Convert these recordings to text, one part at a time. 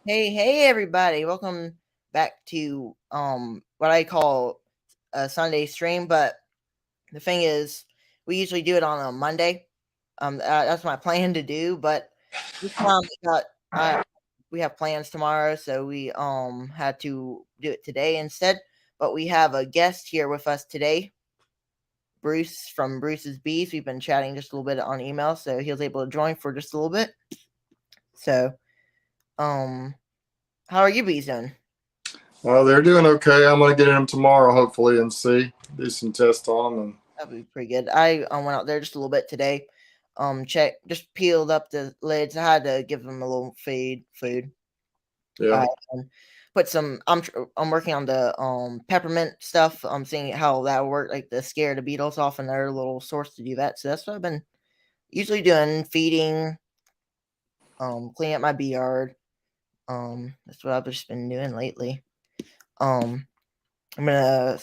Hey everybody, welcome back to what I call a Sunday stream, but the thing is we usually do it on a Monday. That's my plan to do, but this time we have plans tomorrow, so we had to do it today instead. But we have a guest here with us today, Bruce from Bruce's Bees. We've been chatting just a little bit on email, so he was able to join for just a little bit. So how are you bees doing? Well, they're doing okay. I'm going to get in them tomorrow, hopefully, and do some tests on them. And that'd be pretty good. I went out there just a little bit today. Just peeled up the lids. I had to give them a little food. Yeah. Put some. I'm working on the peppermint stuff. I'm seeing how that will work, like to scare the beetles off, and their little source to do that. So that's what I've been usually doing: feeding, cleaning up my bee yard. That's what I've just been doing lately. I'm gonna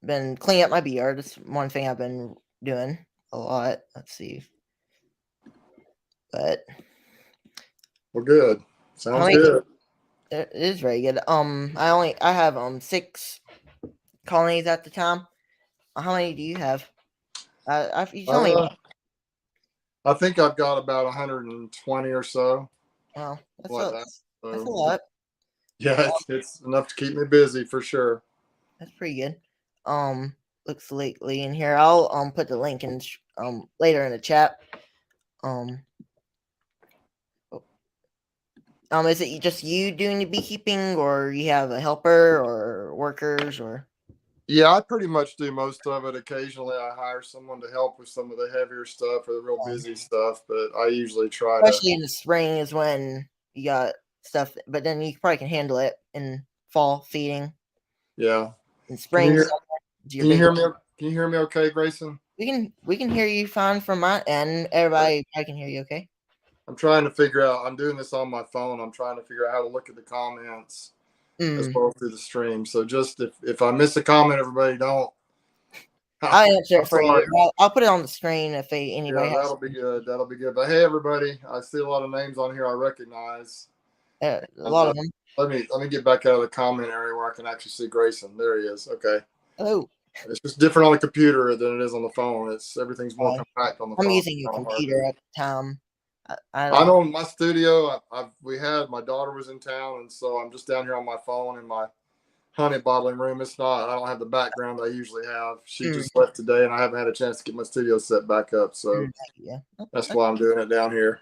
been cleaning up my bee yard. That's one thing I've been doing a lot. Let's see. But well, good. Sounds good. It is very good. I have 6 colonies at the time. How many do you have? You told me. I think I've got about 120 or so. Wow, that's a lot. Yeah, it's enough to keep me busy for sure. That's pretty good. Looks lately in here. I'll put the link in later in the chat. Is it just you doing the beekeeping, or you have a helper or workers, or? Yeah, I pretty much do most of it. Occasionally, I hire someone to help with some of the heavier stuff or the real busy stuff, but I usually try especially in the spring is when you got stuff, but then you probably can handle it in fall feeding. Yeah. In spring. Can you hear me? Can you hear me okay, Grayson? We can hear you fine from my end. Everybody, I can hear you okay. I'm trying to figure out. I'm doing this on my phone. I'm trying to figure out how to look at the comments as well through the stream. So just if I miss a comment, everybody don't. I'll answer it for you. I'll put it on the screen if anybody. Yeah, that'll be good. That'll be good. But hey, everybody, I see a lot of names on here I recognize. A lot of them. Let me get back out of the comment area where I can actually see Grayson. There he is. Okay. Oh. It's just different on the computer than it is on the phone. Everything's more compact on the phone. I'm using a computer at the time. I know in my studio, my daughter was in town, and so I'm just down here on my phone in my honey bottling room. I don't have the background I usually have. She just left today, and I haven't had a chance to get my studio set back up. So that's why I'm doing it down here.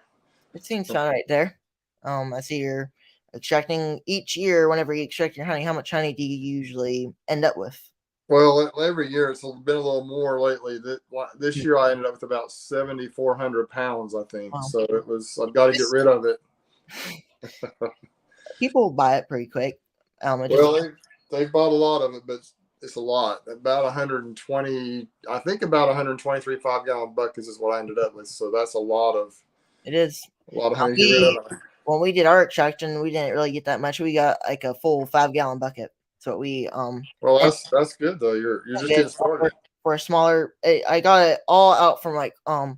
It seems fun right there. I see you're extracting each year. Whenever you extract your honey, how much honey do you usually end up with? Well, every year it's been a little more lately. This year I ended up with about 7,400 pounds, I think. Wow. So I've got to get rid of it. People buy it pretty quick. It just Well, they bought a lot of it, but it's a lot. About 120, I think about 123 5-gallon buckets is what I ended up with. So that's it is. a lot of honey to get rid We of. when we did our extraction, we didn't really get that much. We got like a full 5-gallon bucket. So we Well, and that's good though. You're just good getting started. for a smaller. I got it all out from like what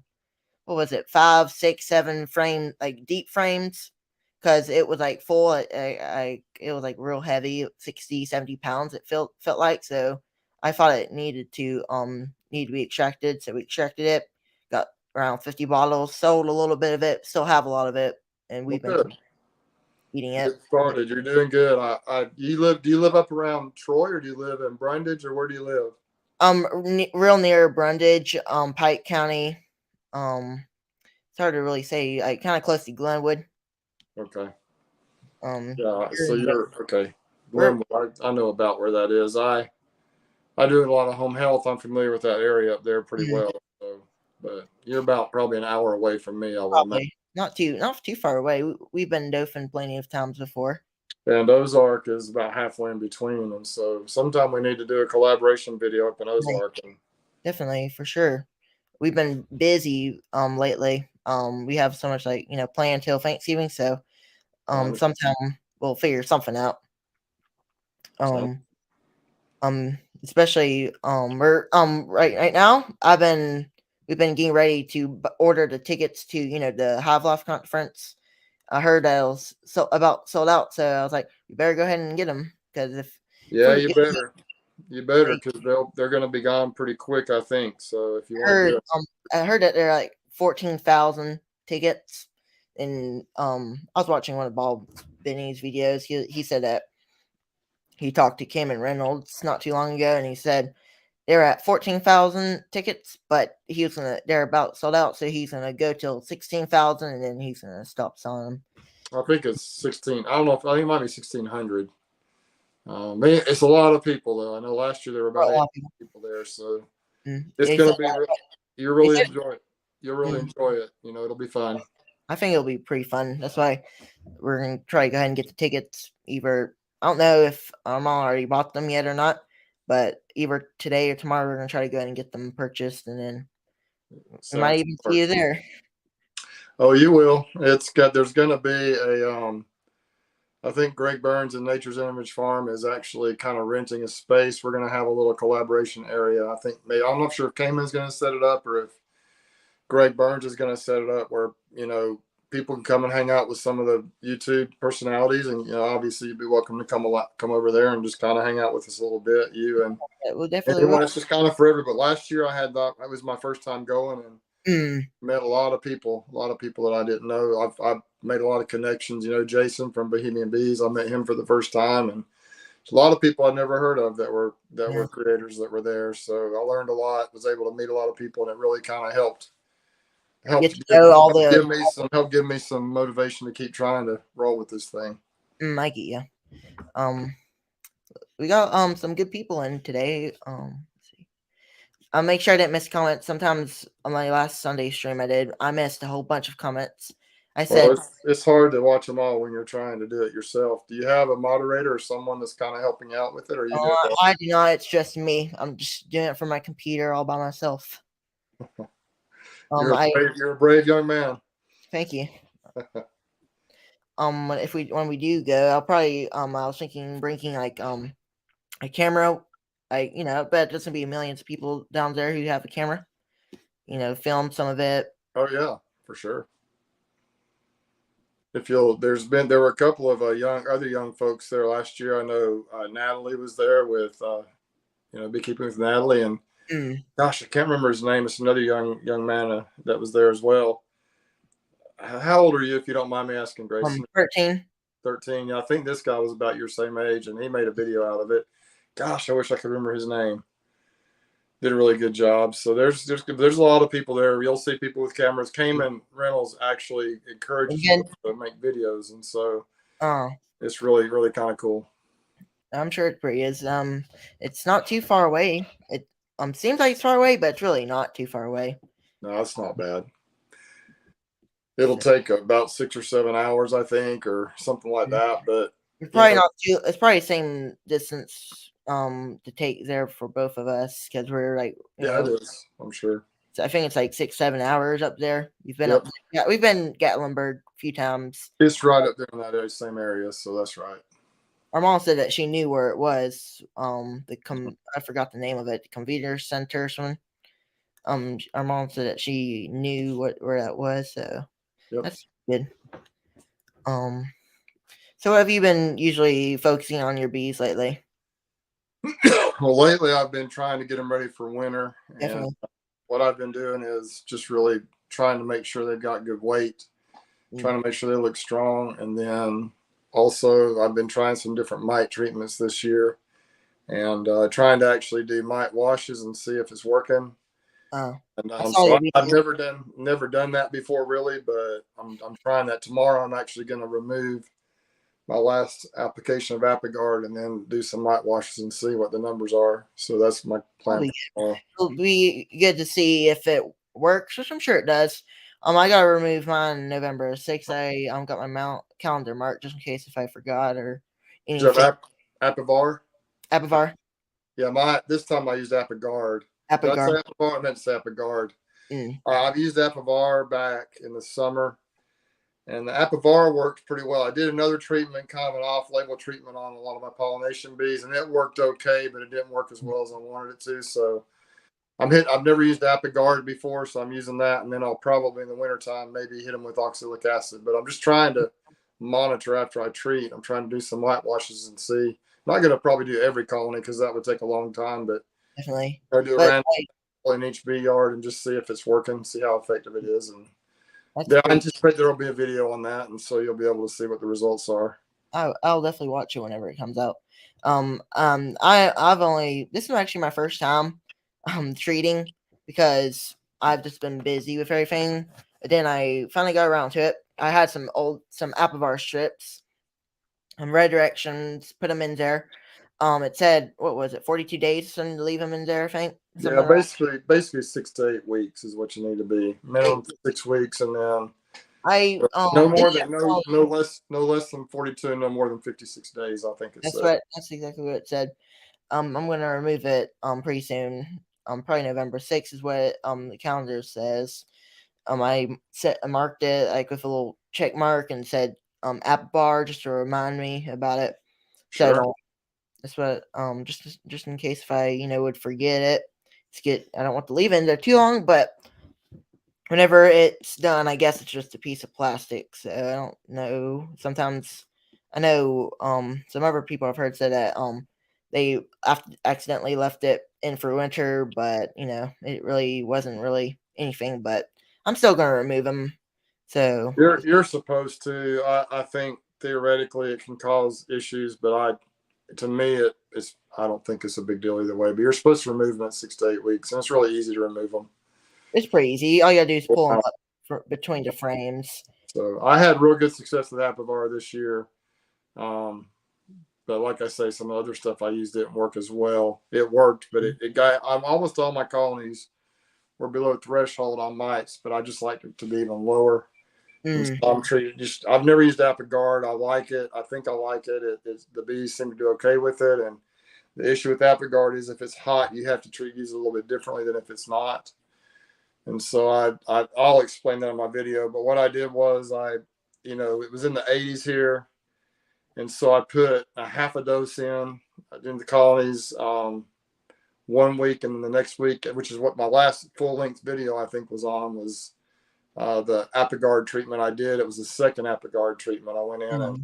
was it, 5, 6, 7 frame, like deep frames, because it was like full. It was like real heavy, 60, 70 pounds. It felt like. So I thought it need to be extracted. So we extracted it. Got around 50 bottles. Sold a little bit of it. Still have a lot of it, and Well, we've been good. eating Get it. started. You're doing good. Do you live up around Troy, or do you live in Brundage, or where do you live? Real near Brundage, Pike County. It's hard to really say. Like kind of close to Glenwood. Okay. Um, Yeah. So yeah, you're okay. we're Glenwood. I know about where that is. I do a lot of home health. I'm familiar with that area up there pretty mm, well. So, but you're about probably an hour away from me, I would imagine. probably not too far away. We've been Dauphin plenty of times before. And Ozark is about halfway in between. And so sometime we need to do a collaboration video up in Right. Ozark. And Definitely for sure. We've been busy lately. We have so much like planned till Thanksgiving, so um, sometime we'll figure something out. so, Um especially we're right now we've been getting ready to order the tickets to the Hive Life conference. I heard that it was about sold out, so I was like, "You better go ahead and get them because if yeah, we get them, you better, they because they're going to be gone pretty quick, I think. So if you want to heard get it, I heard that there are like 14,000 tickets, and I was watching one of Bob Benny's videos. He said that he talked to Cameron Reynolds not too long ago, and he said they're at 14,000 tickets, but they're about sold out, so he's gonna go till 16,000, and then he's gonna stop selling them. I think it's 16. I don't know if I think it might be 1600. Man, it's a lot of people though. I know last year there were For a about lot 8 of people. people there, so it's They going said to be. You they really said enjoy it. You'll really mm, enjoy it. It'll be fun. I think it'll be pretty fun. That's why we're gonna try to go ahead and get the tickets. Either I don't know if Armand already bought them yet or not, but either today or tomorrow we're gonna try to go ahead and get them purchased, and then we might Sounds even see smart. you there. Oh, you will. It's got. There's going to be a. I think Greg Burns and Nature's Image Farm is actually kind of renting a space. We're going to have a little collaboration area. I think maybe I'm not sure if Cayman's going to set it up or if Greg Burns is going to set it up where people can come and hang out with some of the YouTube personalities, and obviously you'd be welcome to come over there and just kind of hang out with us a little bit. You and Yeah, we definitely will. anyone. It's just kind of for everybody. Last year I had that. It was my first time going and Mm, met a lot of people that I didn't know. I've made a lot of connections. Jason from Bohemian Bees. I met him for the first time, and a lot of people I never heard of that yeah. were creators that were there. So I learned a lot. Was able to meet a lot of people, and it really kind of Get to know all help give me some motivation to keep trying to roll with this thing. I get you. Um, we got some good people in today. Let's see. I'll make sure I didn't miss comments. Sometimes on my last Sunday stream I missed a whole bunch of comments. I Well, said, it's hard to watch them all when you're trying to do it yourself. Do you have a moderator or someone that's kind of helping out with it, or are you doing it? I do not. It's just me. I'm just doing it from my computer all by myself. I You're a brave young man. thank you. If when we do go, I'll probably I was thinking bringing like a camera, like but there's gonna be millions of people down there who have a camera. Film some of it. Oh yeah, for sure. There were a couple of other young folks there last year. I know Natalie was there with Beekeeping with Natalie, and Mm, gosh, I can't remember his name. It's another young man that was there as well. How old are you, if you don't mind me asking, Grayson? 13. 13. Yeah, I think this guy was about your same age, and he made a video out of it. Gosh, I wish I could remember his name. Did a really good job. So there's a lot of people there. You'll see people with cameras. Cayman Reynolds actually encourages Again, you to make videos, and so uh, it's really kind of cool. I'm sure it pretty is. It's not too far away. It seems like it's far away, but it's really not too far away. No, that's not bad. It'll take about 6 or 7 hours, I think, or something like that. But It's you probably know, not too. It's probably the same distance to take there for both of us because we're like yeah, it is. I'm sure. so I think it's like 6-7 hours up there. You've been up. Yep, Yeah, we've been Gatlinburg a few times. it's right up there in that same area, so that's right. Our mom said that she knew where it was. I forgot the name of it. The convenience center or something. Our mom said that she knew where that was. So Yep. that's good. Um, so what have you been usually focusing on your bees lately? Well, lately I've been trying to get them ready for winter, and Definitely. what I've been doing is just really trying to make sure they've got good weight, Mm. trying to make sure they look strong, and then also I've been trying some different mite treatments this year, and trying to actually do mite washes and see if it's working. Oh, And I saw so your I've video. never done that before really, but I'm trying that tomorrow. I'm actually going to remove my last application of Apigard and then do some mite washes and see what the numbers are. So that's my plan Probably for tomorrow. it'll be good to see if it works, which I'm sure it does. I gotta remove mine November 6th. I got my mount calendar marked just in case if I forgot or Do you anything. have Apivar? Apivar, Yeah, my this time I used Apigard. Did I say Apigar. Apivar? I meant to say Apigard. Mm, I've used Apivar back in the summer, and the Apivar worked pretty well. I did another treatment, kind of an off-label treatment on a lot of my pollination bees, and it worked okay, but it didn't work as well as I wanted it to. So I've never used Apigard before, so I'm using that, and then I'll probably in the wintertime maybe hit them with oxalic acid. But I'm just trying to monitor after I treat. I'm trying to do some light washes and see. I'm not going to probably do every colony because that would take a long time, but definitely. I do a But random in each bee yard and just see if it's working, see how effective it is, and that's yeah, I pretty. anticipate there will be a video on that, and so you'll be able to see what the results are. I'll definitely watch it whenever it comes out. I've only this is actually my first time treating because I've just been busy with everything. But then I finally got around to it. I had some Apivar strips and red directions, put them in there. It said what was it, 42 days and leave them in there. I think Yeah, something around basically 6 to 8 weeks is what you need to be eight. minimum 6 weeks, and then I no it more didn't than no less than 42, no more than 56 days. I think it said. that's exactly what it said. I'm gonna remove it pretty soon. Probably November 6th is what the calendar says. I marked it like with a little check mark and said app bar just to remind me about it. So I Sure. don't that's what just in case if I would forget it. I don't want to leave it in there too long, but whenever it's done, I guess it's just a piece of plastic. So I don't know. Sometimes I know some other people I've heard say that they accidentally left it in for winter, but it really wasn't really anything. But I'm still gonna remove them. So You're supposed to. I think theoretically it can cause issues, but to me it's I don't think it's a big deal either way. But you're supposed to remove them at 6 to 8 weeks, and it's really easy to remove them. it's pretty easy. All you gotta do is pull them up between the frames. So I had real good success with Apivar this year. Um, but like I say, some other stuff I used didn't work as well. It worked, but it got. I'm almost all my colonies were below threshold on mites, but I just like it to be even lower. And so Mm, I'm treated just. I've never used Apigard. I like it. I think I like it. The bees seem to do okay with it. And the issue with Apigard is if it's hot, you have to use it a little bit differently than if it's not. And so I'll explain that in my video. But what I did was it was in the 80s here, and so I put a half a dose in the colonies 1 week, and then the next week, which is what my last full length video I think was on, was the Apigard treatment I did. It was the second Apigard treatment. I went in and mm,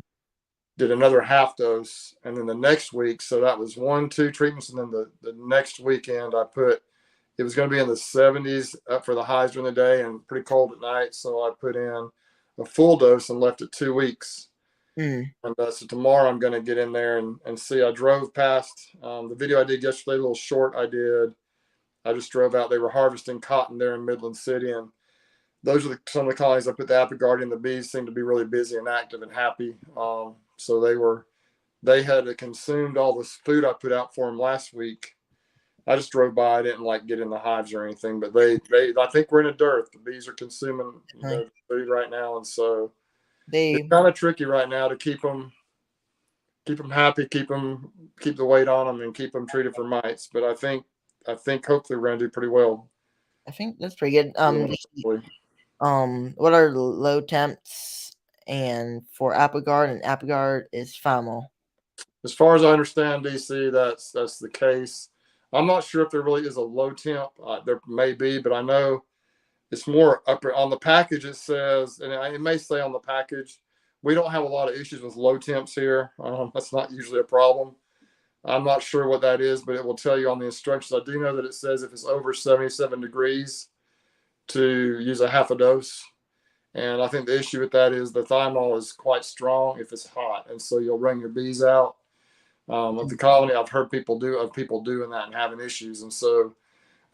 did another half dose, and then the next week, so that was 1, 2 treatments, and then the next weekend I put. It was going to be in the 70s up for the highs during the day and pretty cold at night, so I put in a full dose and left it 2 weeks. mm, And so tomorrow I'm going to get in there and see. I drove past the video I did yesterday, a little short I did. I just drove out. They were harvesting cotton there in Midland City, and those are some of the colonies I put the Apigard in. The bees seemed to be really busy and active and happy. So they had consumed all this food I put out for them last week. I just drove by. I didn't like get in the hives or anything, but they I think we're in a dearth. The bees are consuming Definitely. food right now, and so it's They kind of tricky right now to keep them happy, keep the weight on them, and keep them treated for mites. But I think hopefully we're gonna do pretty well. I think that's pretty good. Hopefully. What are the low temps and for Apogard, and Apogard is Famil. As far as I understand, DC, that's the case. I'm not sure if there really is a low temp. There may be, but I know it's more upper on the package. It says, and it may say on the package, we don't have a lot of issues with low temps here. That's not usually a problem. I'm not sure what that is, but it will tell you on the instructions. I do know that it says if it's over 77 degrees to use a half a dose. And I think the issue with that is the thymol is quite strong if it's hot. And so you'll bring your bees out. Of the colony, I've heard people doing that and having issues. And so,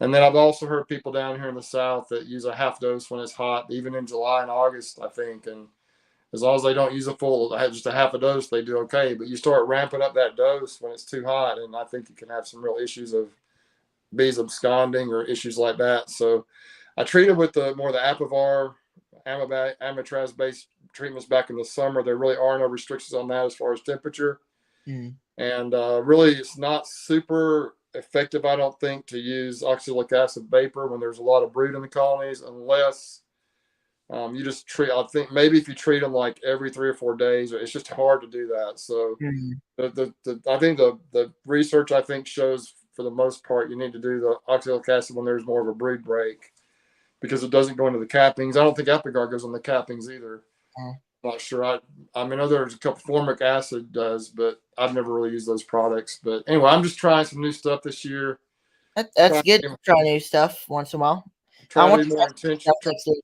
and then I've also heard people down here in the South that use a half dose when it's hot, even in July and August, I think. And as long as they don't use a full, just a half a dose, they do okay. But you start ramping up that dose when it's too hot, and I think you can have some real issues of bees absconding or issues like that. So I treated with the Apivar, Amitraz based treatments back in the summer. There really are no restrictions on that as far as temperature. And really, it's not super effective, I don't think, to use oxalic acid vapor when there's a lot of brood in the colonies, unless you just treat. I think maybe if you treat them like every 3 or 4 days, it's just hard to do that. So I think the research I think shows for the most part you need to do the oxalic acid when there's more of a brood break, because it doesn't go into the cappings. I don't think Apogard goes on the cappings either. I'm not sure. I know there's a couple formic acid does, but I've never really used those products. But anyway, I'm just trying some new stuff this year. That's good to try new stuff once in a while. Try to do more intention.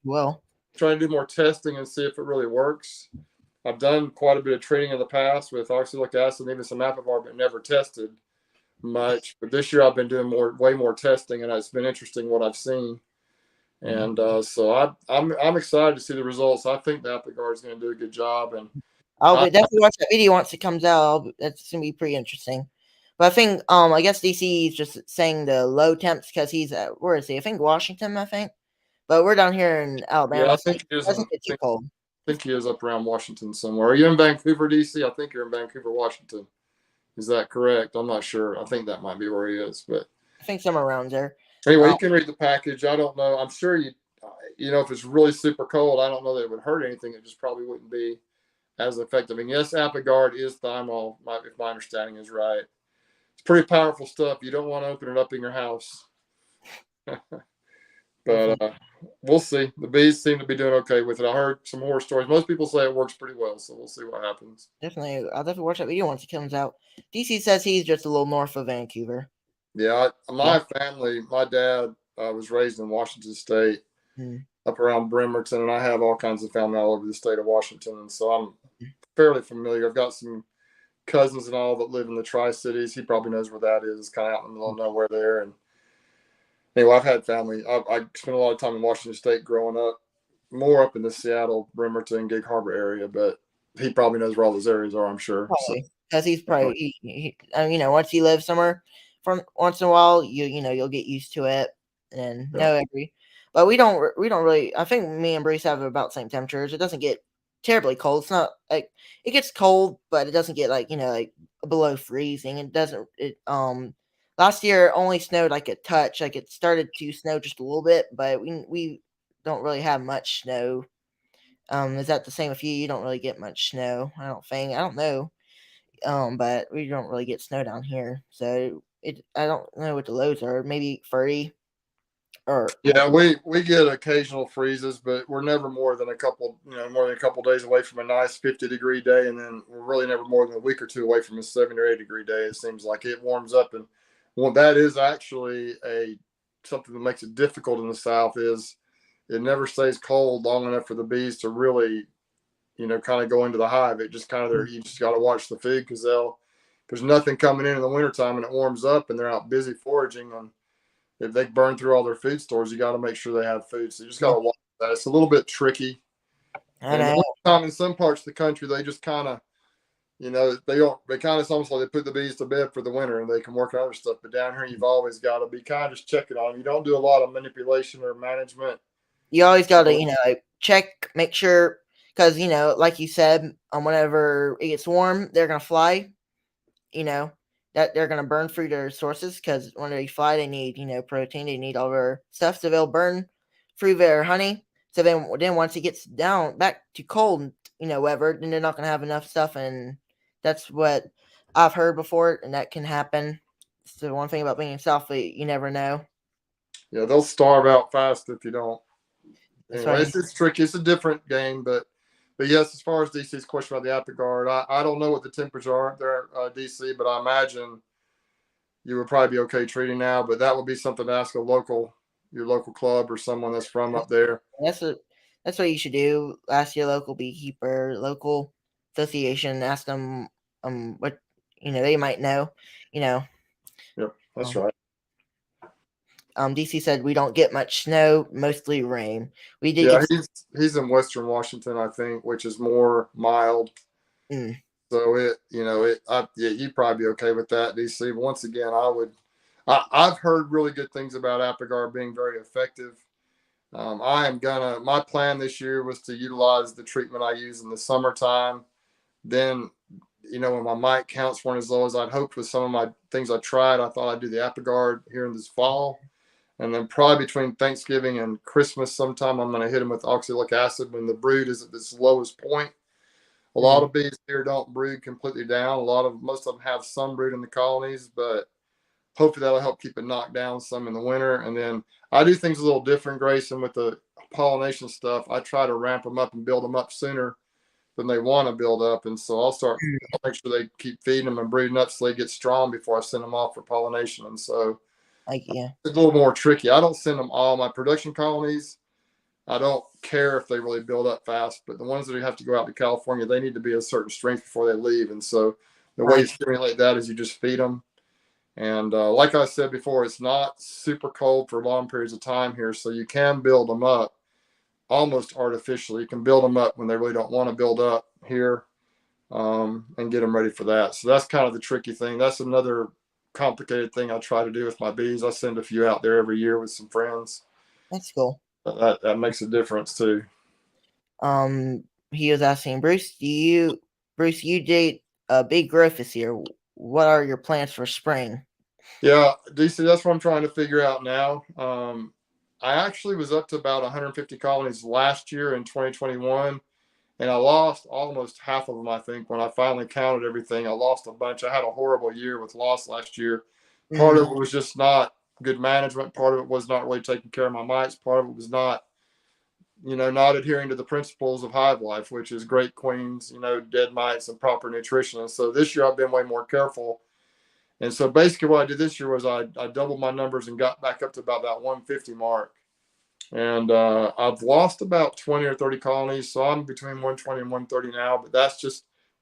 Well, Trying to do more testing and see if it really works. I've done quite a bit of training in the past with oxalic acid and even some Apivar, but never tested much. But this year I've been doing way more testing, and it's been interesting what I've seen. And so I'm excited to see the results. I think the Apogard is going to do a good job, and I'll definitely watch that video once it comes out. That's going to be pretty interesting. But I think I guess DC is just saying the low temps because he's at, where is he? I think Washington. I think, but we're down here in Alabama. Yeah, I think he is. Doesn't get too cold. I think he is up around Washington somewhere. Are you in Vancouver, DC? I think you're in Vancouver, Washington. Is that correct? I'm not sure. I think that might be where he is, but I think somewhere around there. Anyway, you can read the package. I don't know. I'm sure if it's really super cold, I don't know that it would hurt anything. It just probably wouldn't be as effective. And yes, Apogard is thymol, if my understanding is right. It's pretty powerful stuff. You don't want to open it up in your house. But we'll see. The bees seem to be doing okay with it. I heard some horror stories. Most people say it works pretty well, so we'll see what happens. Definitely. I'll definitely watch that video once it comes out. DC says he's just a little north of Vancouver. Yeah, my family, my dad was raised in Washington State, up around Bremerton, and I have all kinds of family all over the state of Washington, and so I'm fairly familiar. I've got some cousins and all that live in the Tri-Cities. He probably knows where that is. It's kind of out in the middle of nowhere there. And anyway, I've had family. I spent a lot of time in Washington State growing up, more up in the Seattle, Bremerton, Gig Harbor area, but he probably knows where all those areas are, I'm sure. Because he's probably, once you live somewhere for once in a while, you'll get used to it and but we don't really. I think me and Bruce have about the same temperatures. It doesn't get terribly cold. It's not like it gets cold, but it doesn't get like below freezing. It doesn't. Last year it only snowed like a touch. Like it started to snow just a little bit, but we don't really have much snow. Is that the same with you? You don't really get much snow. I don't think. I don't know. But we don't really get snow down here, so I don't know what the lows are. Maybe 30. Yeah, we get occasional freezes, but we're never more than a couple days away from a nice 50-degree day, and then we're really never more than a week or two away from a 70 or 80-degree day. It seems like it warms up, and that is actually something that makes it difficult in the South. Is it never stays cold long enough for the bees to really, kind of go into the hive. It just you just got to watch the food, because there's nothing coming in the wintertime and it warms up and they're out busy foraging. And if they burn through all their food stores, you got to make sure they have food. So you just got to watch that. It's a little bit tricky. And in some parts of the country, they just kind of, they kind of, it's almost like they put the bees to bed for the winter and they can work on other stuff. But down here, you've always got to be kind of just checking on them. You don't do a lot of manipulation or management. You always got to, check, make sure, because, like you said, whenever it gets warm, they're going to fly, that they're going to burn through their sources, because when they fly, they need, protein, they need all their stuff, so they'll burn through their honey. So then once it gets down back to cold, weather, then they're not going to have enough stuff, and that's what I've heard before, and that can happen. So one thing about being south, you never know. Yeah, they'll starve out fast if you don't. That's Anyway, right. it's tricky. It's a different game, but yes, as far as DC's question about the Apigard, I don't know what the temperatures are there, DC, but I imagine you would probably be okay treating now. But that would be something to ask your local club or someone that's from up there. That's what you should do. Ask your local beekeeper, local association. Ask them what they might know. You know, Yep, that's um, right. DC said we don't get much snow, mostly rain. We did Yeah, get. he's in Western Washington, I think, which is more mild. Mm, So yeah, you'd probably be okay with that, DC. But once again, I've heard really good things about Apigard being very effective. My plan this year was to utilize the treatment I use in the summertime. Then, when my mite counts weren't as low as I'd hoped with some of my things I tried, I thought I'd do the Apigard here in this fall. And then probably between Thanksgiving and Christmas sometime, I'm going to hit them with oxalic acid when the brood is at its lowest point. A lot mm, of bees here don't brood completely down. Most of them have some brood in the colonies, but hopefully that'll help keep it knocked down some in the winter. And then I do things a little different, Grayson, with the pollination stuff. I try to ramp them up and build them up sooner than they want to build up. And so I'll make sure they keep feeding them and breeding up so they get strong before I send them off for pollination. And so yeah. it's a little more tricky. I don't send them all my production colonies. I don't care if they really build up fast, but the ones that have to go out to California, they need to be a certain strength before they leave. And so the way you Right. stimulate that is you just feed them. And like I said before, it's not super cold for long periods of time here, so you can build them up almost artificially. You can build them up when they really don't want to build up here, and get them ready for that. So that's kind of the tricky thing. That's another complicated thing I try to do with my bees. I send a few out there every year with some friends. That's cool. That makes a difference too. Um, he was asking Bruce, you did a big growth this year. What are your plans for spring? Yeah, DC, that's what I'm trying to figure out now. I actually was up to about 150 colonies last year in 2021, and I lost almost half of them, I think, when I finally counted everything. I lost a bunch. I had a horrible year with loss last year. Part Mm, of it was just not good management. Part of it was not really taking care of my mites. Part of it was not adhering to the principles of Hive Life, which is great queens, dead mites and proper nutrition. And so this year I've been way more careful. And so basically what I did this year was I doubled my numbers and got back up to about that 150 mark. And I've lost about 20 or 30 colonies. So I'm between 120 and 130 now.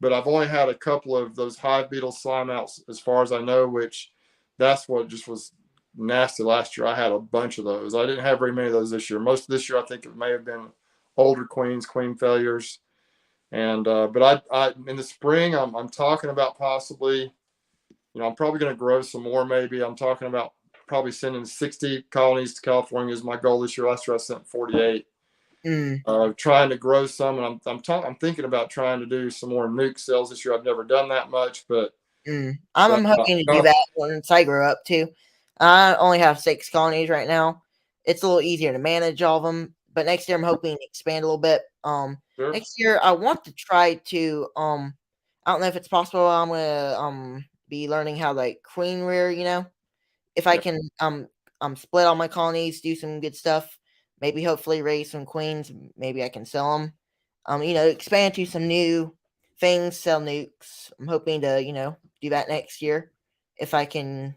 But I've only had a couple of those hive beetle slime outs as far as I know, which that's what just was nasty last year. I had a bunch of those. I didn't have very many of those this year. Most of this year, I think it may have been older queens, queen failures. And but I in the spring, I'm talking about possibly, I'm probably going to grow some more. Maybe I'm talking about probably sending 60 colonies to California is my goal this year. Last year I sent 48. mm, Trying to grow some, and I'm thinking about trying to do some more nuke cells this year. I've never done that much, but mm. I'm uh, hoping to do that once I grow up too. I only have 6 colonies right now. It's a little easier to manage all of them, but next year I'm hoping to expand a little bit. sure. Next year I want to try to I don't know if it's possible. I'm gonna be learning how to like queen rear. If I Yeah. can split all my colonies, do some good stuff, maybe hopefully raise some queens, maybe I can sell them. Expand to some new things, sell nukes. I'm hoping to do that next year if I can.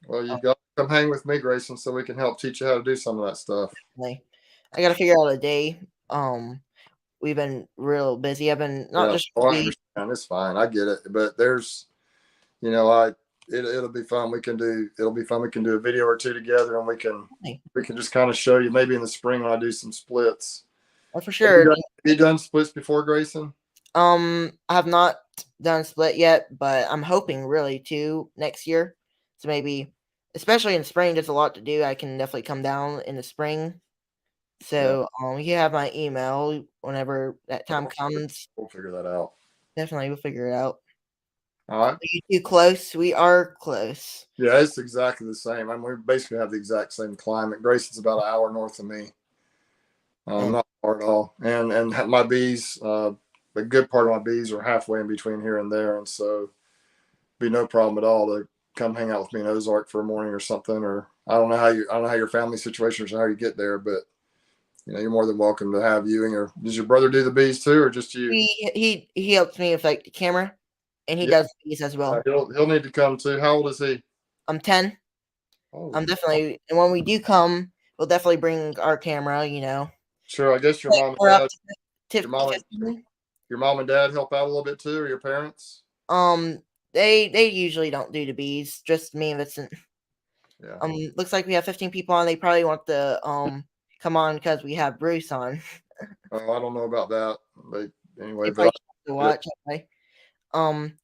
Well, Uh, you got to come hang with me, Grayson, so we can help teach you how to do some of that stuff. like, I got to figure out a day. We've been real busy. I've been not Yeah, just well, I we. understand. It's fine. I get it. But there's, you know, I it'll be fun. It'll be fun. We can do a video or two together, and we can just kind of show you maybe in the spring when I do some splits. For Have you sure. done, have you done splits before, Grayson? I have not done split yet, but I'm hoping really to next year. So maybe, especially in spring, there's a lot to do. I can definitely come down in the spring. Yeah, So you have my email whenever that time comes. we'll figure that out. Definitely, we'll figure it out. All right. Are you too close? We are close. Yeah, it's exactly the same. I mean, we basically have the exact same climate. Grayson's about an hour north of me. And Not far at all. And my bees, the good part of my bees are halfway in between here and there, and so be no problem at all to come hang out with me in Ozark for a morning or something. Or I don't know how your family situation is or how you get there, but you're more than welcome to have viewing. Or does your brother do the bees too, or just you? he helps me with like the camera, and he Yeah, does these as well. he'll need to come too. How old is he? I'm 10. Oh, I'm definitely, and when we do come, we'll definitely bring our camera. sure. I guess your Like, mom and we're up dad, to your mom, 15. your mom and dad help out a little bit too, or your parents? Um, they usually don't do the bees, just me and Vincent. Yeah. Looks like we have 15 people on. They probably want to come on because we have Bruce on. I don't know about that, but anyway, They but probably to watch. Okay.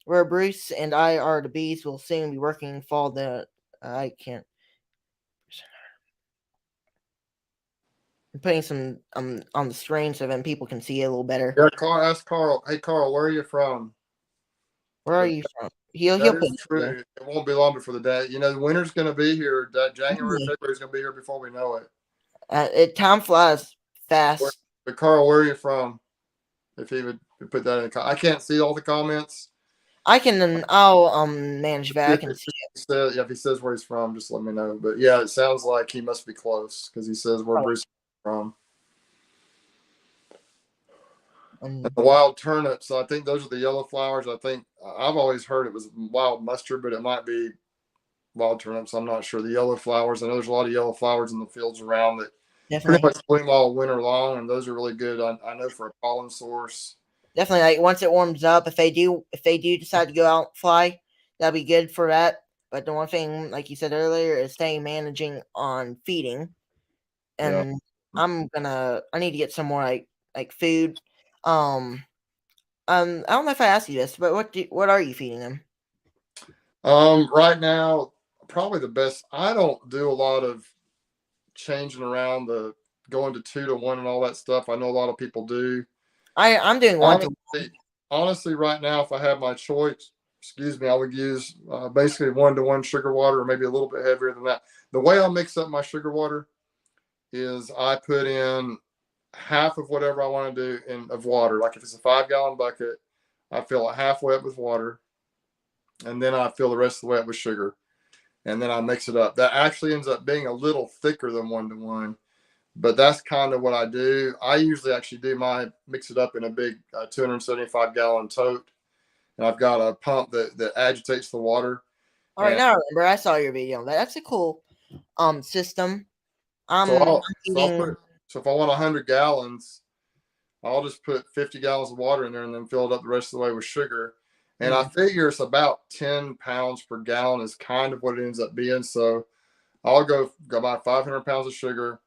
Where Bruce and I are the bees will soon be working for the. I can't. I'm putting some on the screen so then people can see it a little better. yeah, Carl, ask Carl. Hey, Carl, where are you from? Where are But you from? He'll that put is it there. true. It won't be long before the day. The winter's going to be here. That January, Really? February is going to be here before we know it. Time flies Where, fast. but Carl, where are you from? If he would put that in, I can't see all the comments. I can. I'll manage that. I If can see it. if he says where he's from, just let me know. But yeah, it sounds like he must be close because he says where Oh, Bruce is from. And um, the wild turnips, I think those are the yellow flowers. I think I've always heard it was wild mustard, but it might be wild turnips. I'm not sure. The yellow flowers. I know there's a lot of yellow flowers in the fields around that pretty definitely, much bloom all winter long, and those are really good. I know for a pollen source. definitely. Like once it warms up, if they do decide to go out and fly, that'll be good for that. But the one thing, like you said earlier, is staying managing on feeding. Yeah. And I need to get some more like food. Um, I don't know if I asked you this, but what are you feeding them? Right now, probably the best. I don't do a lot of changing around the going to 2 to 1 and all that stuff. I know a lot of people do. I'm doing one to Honestly, honestly, right now, if I had my choice, excuse me, I would use basically 1 to 1 sugar water, or maybe a little bit heavier than that. The way I mix up my sugar water is I put in half of whatever I want to do in of water. Like if it's a 5 gallon bucket, I fill it halfway up with water, and then I fill the rest of the way up with sugar, and then I mix it up. That actually ends up being a little thicker than 1 to 1, but that's kind of what I do. I usually actually do my mix it up in a big 275-gallon tote, and I've got a pump that agitates the water. All right, And now I remember I saw your video on that. That's a cool system. so I'm I'll so I'll eating. put so if I want 100 gallons, I'll just put 50 gallons of water in there and then fill it up the rest of the way with sugar. And I Mm, figure it's about 10 pounds per gallon is kind of what it ends up being. So I'll go about 500 pounds of sugar,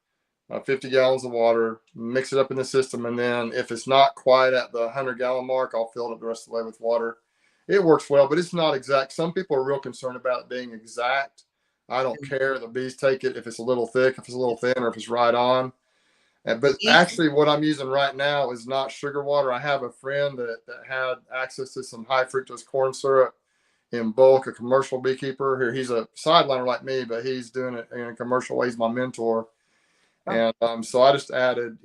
50 gallons of water, mix it up in the system. And then if it's not quite at the 100-gallon mark, I'll fill it up the rest of the way with water. It works well, but it's not exact. Some people are real concerned about it being exact. I don't mm. care. The bees take it if it's a little thick, if it's a little thin, or if it's right on. But You- actually, what I'm using right now is not sugar water. I have a friend that had access to some high fructose corn syrup in bulk, a commercial beekeeper. Here, he's a sideliner like me, but he's doing it in a commercial way. He's my mentor. oh, And so I just added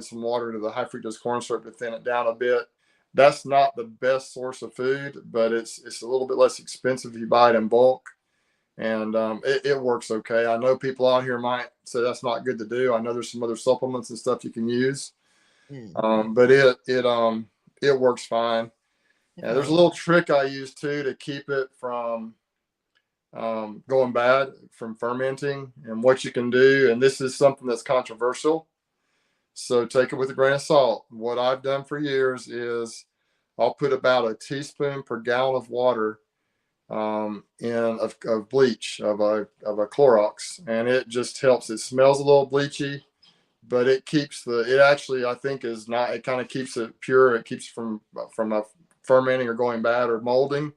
some water to the high fructose corn syrup to thin it down a bit. That's not the best source of food, but it's a little bit less expensive if you buy it in bulk, and it works okay. I know people out here might say that's not good to do. I know there's some other supplements and stuff you can use, mm, but it works fine. And there's a definitely. little trick I use too to keep it from going bad, from fermenting, and what you can do. And this is something that's controversial, so take it with a grain of salt. What I've done for years is I'll put about a teaspoon per gallon of water of bleach of a Clorox, and it just helps. It smells a little bleachy, but it keeps it actually, I think, is not, it kind of keeps it pure. It keeps from a fermenting or going bad or molding.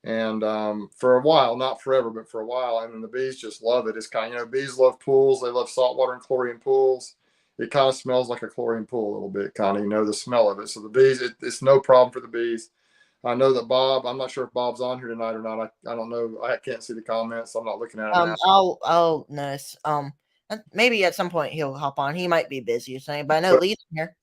And for a while, not forever, but for a while. And then the bees just love it. It's kind of, bees love pools. They love saltwater and chlorine pools. It kind of smells like a chlorine pool a little bit, kind of, the smell of it. So the bees, it's no problem for the bees. I know that Bob, I'm not sure if Bob's on here tonight or not. I don't know. I can't see the comments. So I'm not looking at him now. I'll notice. Maybe at some point he'll hop on. He might be busy or something, but I know Lee's in here.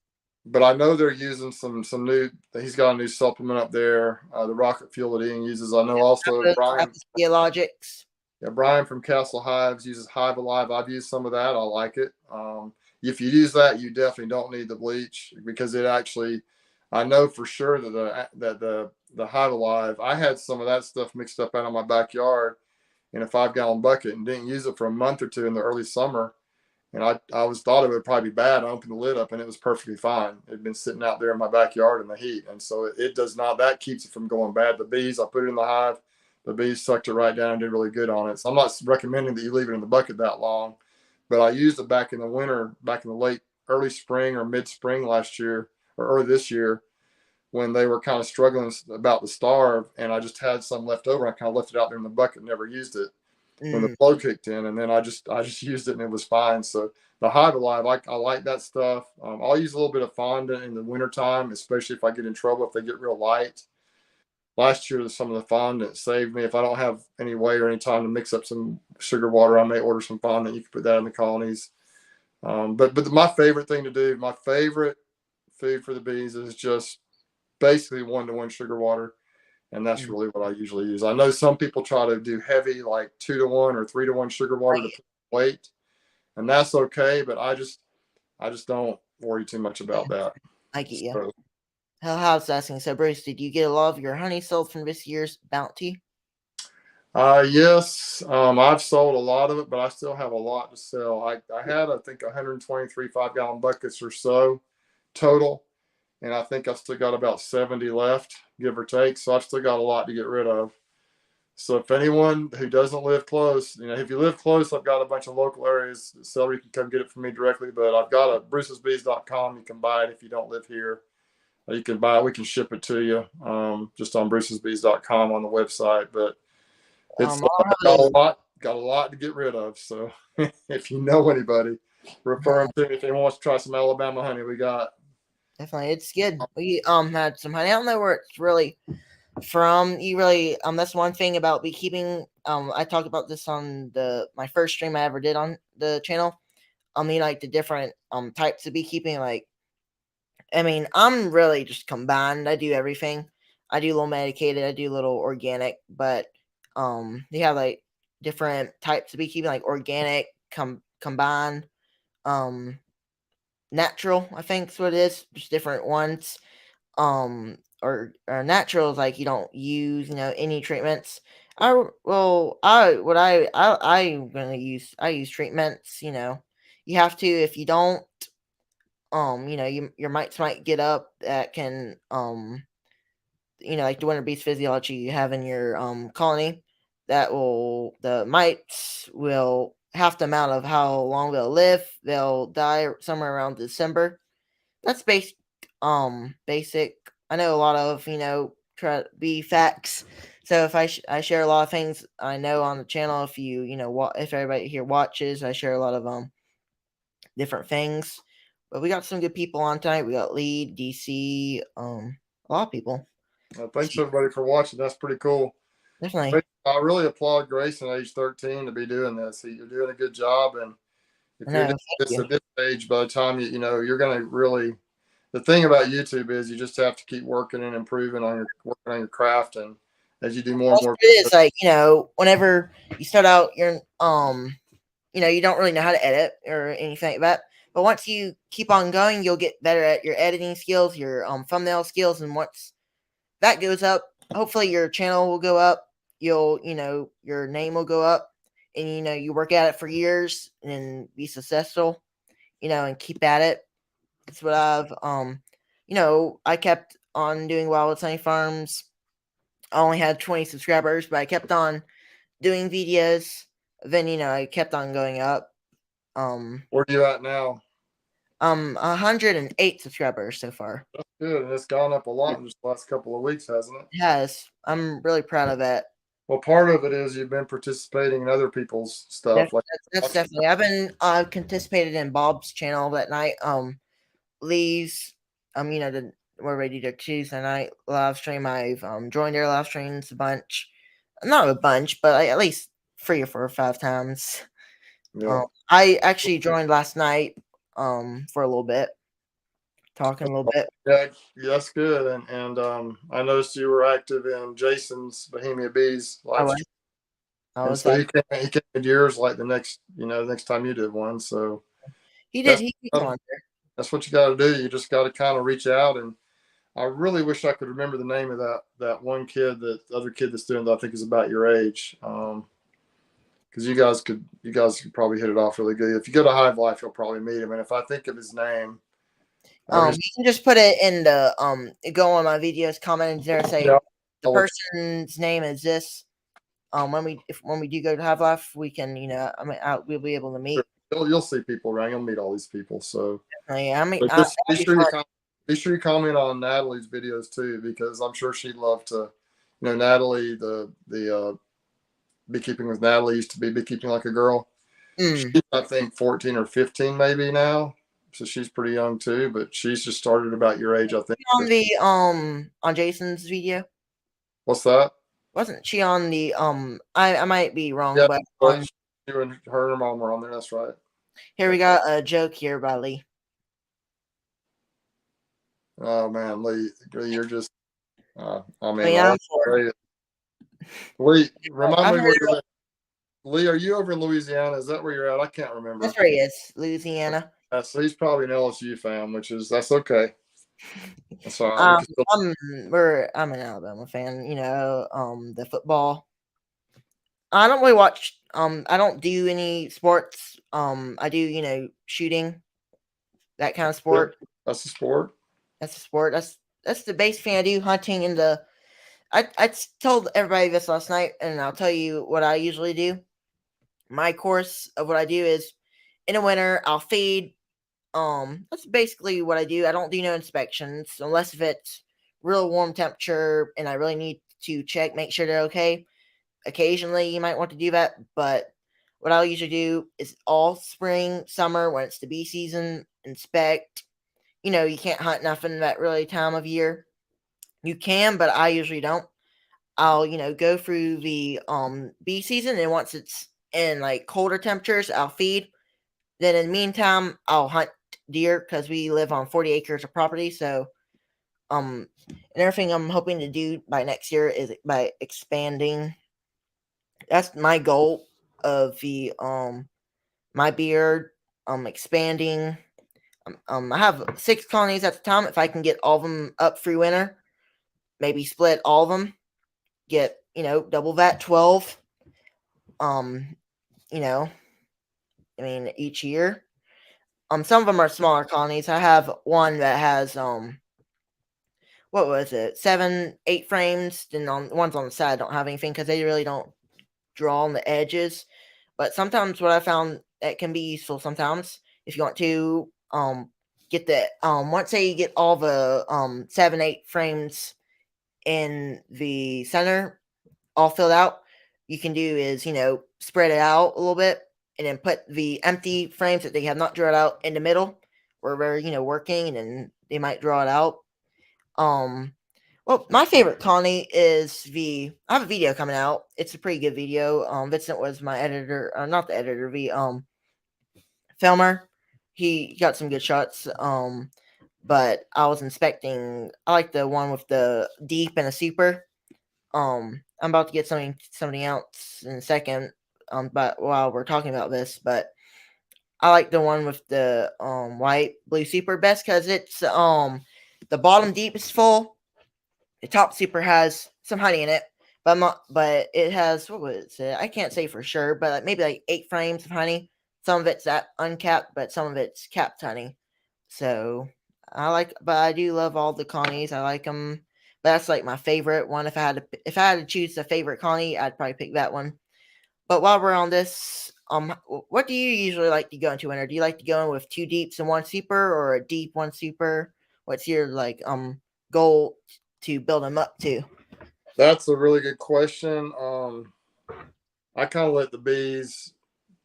But I know they're using some new. He's got a new supplement up there. The rocket fuel that Ian uses. I know also Brian. Theologics. Yeah, Brian from Castle Hives uses Hive Life. I've used some of that. I like it. If you use that, you definitely don't need the bleach, because it actually, I know for sure that the Hive Alive, I had some of that stuff mixed up out of my backyard in a 5-gallon bucket and didn't use it for a month or two in the early summer. And I thought it would probably be bad. I opened the lid up and it was perfectly fine. It had been sitting out there in my backyard in the heat. And so it does not, that keeps it from going bad. The bees, I put it in the hive. The bees sucked it right down and did really good on it. So I'm not recommending that you leave it in the bucket that long, but I used it back in the winter, back in the early spring or mid spring last year or early this year, when they were kind of struggling about to starve. And I just had some left over. I kind of left it out there in the bucket, never used it when the flow kicked in, and then I just used it and it was fine. So the Hive Alive, I like that stuff. I'll use a little bit of fondant in the wintertime, especially if I get in trouble, if they get real light. Last year, some of the fondant saved me. If I don't have any way or any time to mix up some sugar water, I may order some fondant. You can put that in the colonies. But my favorite thing to do, my favorite food for the bees, is just basically 1-to-1 sugar water. And that's really what I usually use. I know some people try to do heavy, like 2-to-1 or 3-to-1 sugar water to put weight, and that's okay. But I just don't worry too much about that. I get you. How's asking? So, Bruce, did you get a lot of your honey sold from this year's bounty? Yes, I've sold a lot of it, but I still have a lot to sell. I had, I think, 123 5-gallon buckets or so total, and I think I've still got about 70 left, give or take. So I've still got a lot to get rid of. So if anyone who doesn't live close, if you live close, I've got a bunch of local areas that sell. You can come get it from me directly, but I've got a brucesbees.com. You can buy it if you don't live here. You can buy it. We can ship it to you just on brucesbees.com on the website. But it's got a lot to get rid of. So if you know anybody, refer them to me. If anyone wants to try some Alabama honey, we got. Definitely, it's good. We had some honey. I don't know where it's really from. You really that's one thing about beekeeping. I talked about this on my first stream I ever did on the channel. Like the different types of beekeeping. Like, I mean, I'm really just combined. I do everything. I do a little medicated. I do a little organic, but they have like different types of beekeeping, like organic, combined, natural. I think is what it is. Just different ones. Or natural is like you don't use any treatments. I'm gonna use treatments. You have to. If you don't, your mites might get up that can like the winter beast physiology you have in your colony, the mites will half the amount of how long they'll live. They'll die somewhere around December. That's basic. I know a lot of try to be facts. So if I share a lot of things I know on the channel. If if everybody here watches, I share a lot of different things. But we got some good people on tonight. We got Lee, DC, a lot of people. Thanks everybody for watching. That's pretty cool. Definitely. I really applaud Grayson at age 13 to be doing this. You're doing a good job, and if you're doing this at this age, by the time you're going to really. The thing about YouTube is you just have to keep working and improving on your craft, and as you do more and more. It is like whenever you start out, you're you don't really know how to edit or anything like that. But once you keep on going, you'll get better at your editing skills, your thumbnail skills, and once that goes up, hopefully your channel will go up. Your name will go up, and you work at it for years and be successful, and keep at it. That's what I've I kept on doing Wildwoods Honey Farms. I only had 20 subscribers, but I kept on doing videos. Then I kept on going up. Where are you at now? 108 subscribers so far. That's good, and it's gone up a lot in just the last couple of weeks, hasn't it? It has. I'm really proud of that. Well, part of it is you've been participating in other people's stuff, like That's definitely. I've been participated in Bob's channel that night. Lee's we're ready to Tuesday night live stream. I've joined their live streams a bunch, not a bunch, but at least 3 or 4 or 5 times. yeah. I actually joined last night for a little bit, talking a little bit. Yeah, that's good. And I noticed you were active in Jason's Bohemia Bees I live was stream, I and was so like he came to yours like the next time you did one. So he did that's he come on there. that's what you got to do. You just got to kind of reach out. And I really wish I could remember the name of that one kid, that the other kid that's doing that I think is about your age. Because you guys could probably hit it off really good. If you go to Hive Life, you'll probably meet him. And if I think of his name, You can just put it in the go on my videos, comment there, say yeah, the person's name is this. When we do go to Hive Life, we can we'll be able to meet. you'll see people around. You'll meet all these people. So But just be that'd sure you comment on Natalie's videos too, because I'm sure she'd love to. Natalie, the beekeeping with Natalie used to be beekeeping like a girl. She's I think 14 or 15 maybe now, so she's pretty young too. But she's just started about your age, I think. On the on Jason's video. What's that? Wasn't she on the I might be wrong, Yeah, but but you and her and her mom were on there. That's right. here we got a joke here by Lee. Oh man, Lee, you're just. I mean, I'm for Lee, remind I've me heard where you're at. Lee, are you over in Louisiana? Is that where you're at? I can't remember. that's where he is, Louisiana. So he's probably an LSU fan, that's okay. That's all right. I'm an Alabama fan. The football. I don't really watch. I don't do any sports. I do shooting, that kind of sport. That's a sport. That's a sport. That's the base thing I do. Hunting and I told everybody this last night, and I'll tell you what I usually do. My course of what I do is in the winter I'll feed. That's basically what I do. I don't do no inspections unless if it's real warm temperature and I really need to make sure they're okay. Occasionally you might want to do that, but what I'll usually do is all spring, summer when it's the bee season, inspect. You can't hunt nothing that really time of year. You can, but I usually don't. I'll go through the bee season, and once it's in like colder temperatures, I'll feed. Then in the meantime, I'll hunt deer because we live on 40 acres of property. So and everything I'm hoping to do by next year is by expanding. That's my goal of the my beard expanding. I have 6 colonies at the time. If I can get all of them up through winter, maybe split all of them, get double that 12. You know, I mean each year. Some of them are smaller colonies. I have one that has what was it, 7, 8 frames. Then on ones on the side don't have anything because they really don't draw on the edges. But sometimes what I found that can be useful sometimes if you want to get the once say you get all the 7, 8 frames in the center all filled out, you can do is spread it out a little bit and then put the empty frames that they have not drawn out in the middle where they're working, and then they might draw it out. Well, my favorite colony is I have a video coming out. It's a pretty good video. Vincent was my editor, not the editor, the filmer. He got some good shots. But I was inspecting. I like the one with the deep and a super. I'm about to get something else in a second. But while we're talking about this, but I like the one with the white blue super best because it's the bottom deep is full. The top super has some honey in it, but it has, what was it? I can't say for sure, but maybe like 8 frames of honey. Some of it's that uncapped, but some of it's capped honey. So but I do love all the colonies. I like them. But that's like my favorite one. If I had to choose a favorite colony, I'd probably pick that one. But while we're on this, what do you usually like to go into winter? Do you like to go in with 2 deeps and 1 super, or a deep 1 super? What's your like goal to build them up to? That's a really good question. I kind of let the bees.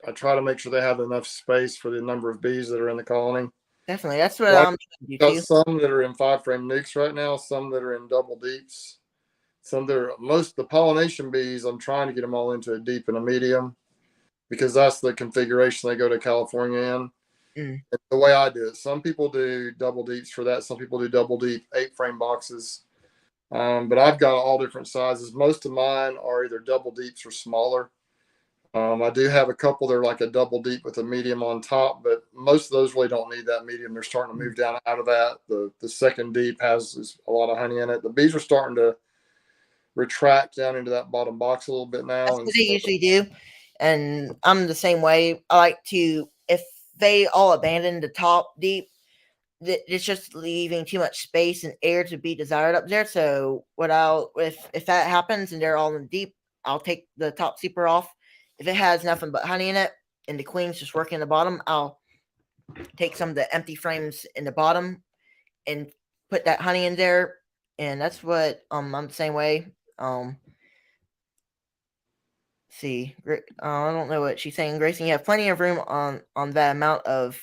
I try to make sure they have enough space for the number of bees that are in the colony. Definitely, that's what So I've I'm trying to got do too. some that are in 5 frame nukes right now, some that are in double deeps, some that are most the pollination bees. I'm trying to get them all into a deep and a medium because that's the configuration they go to California in. Mm. And the way I do it, some people do double deeps for that. Some people do double deep 8 frame boxes. But I've got all different sizes. Most of mine are either double deeps or smaller. I do have a couple that are like a double deep with a medium on top, but most of those really don't need that medium. They're starting to move down out of that. The second deep has a lot of honey in it. The bees are starting to retract down into that bottom box a little bit That's now, and what they so usually do, and I'm the same way. I like to, if they all abandon the top deep, it's just leaving too much space and air to be desired up there. So what I'll if that happens and they're all in deep, I'll take the top super off. If it has nothing but honey in it and the queen's just working the bottom, I'll take some of the empty frames in the bottom and put that honey in there. And that's what I'm the same way. See, I don't know what she's saying, Grayson. You have plenty of room on that amount of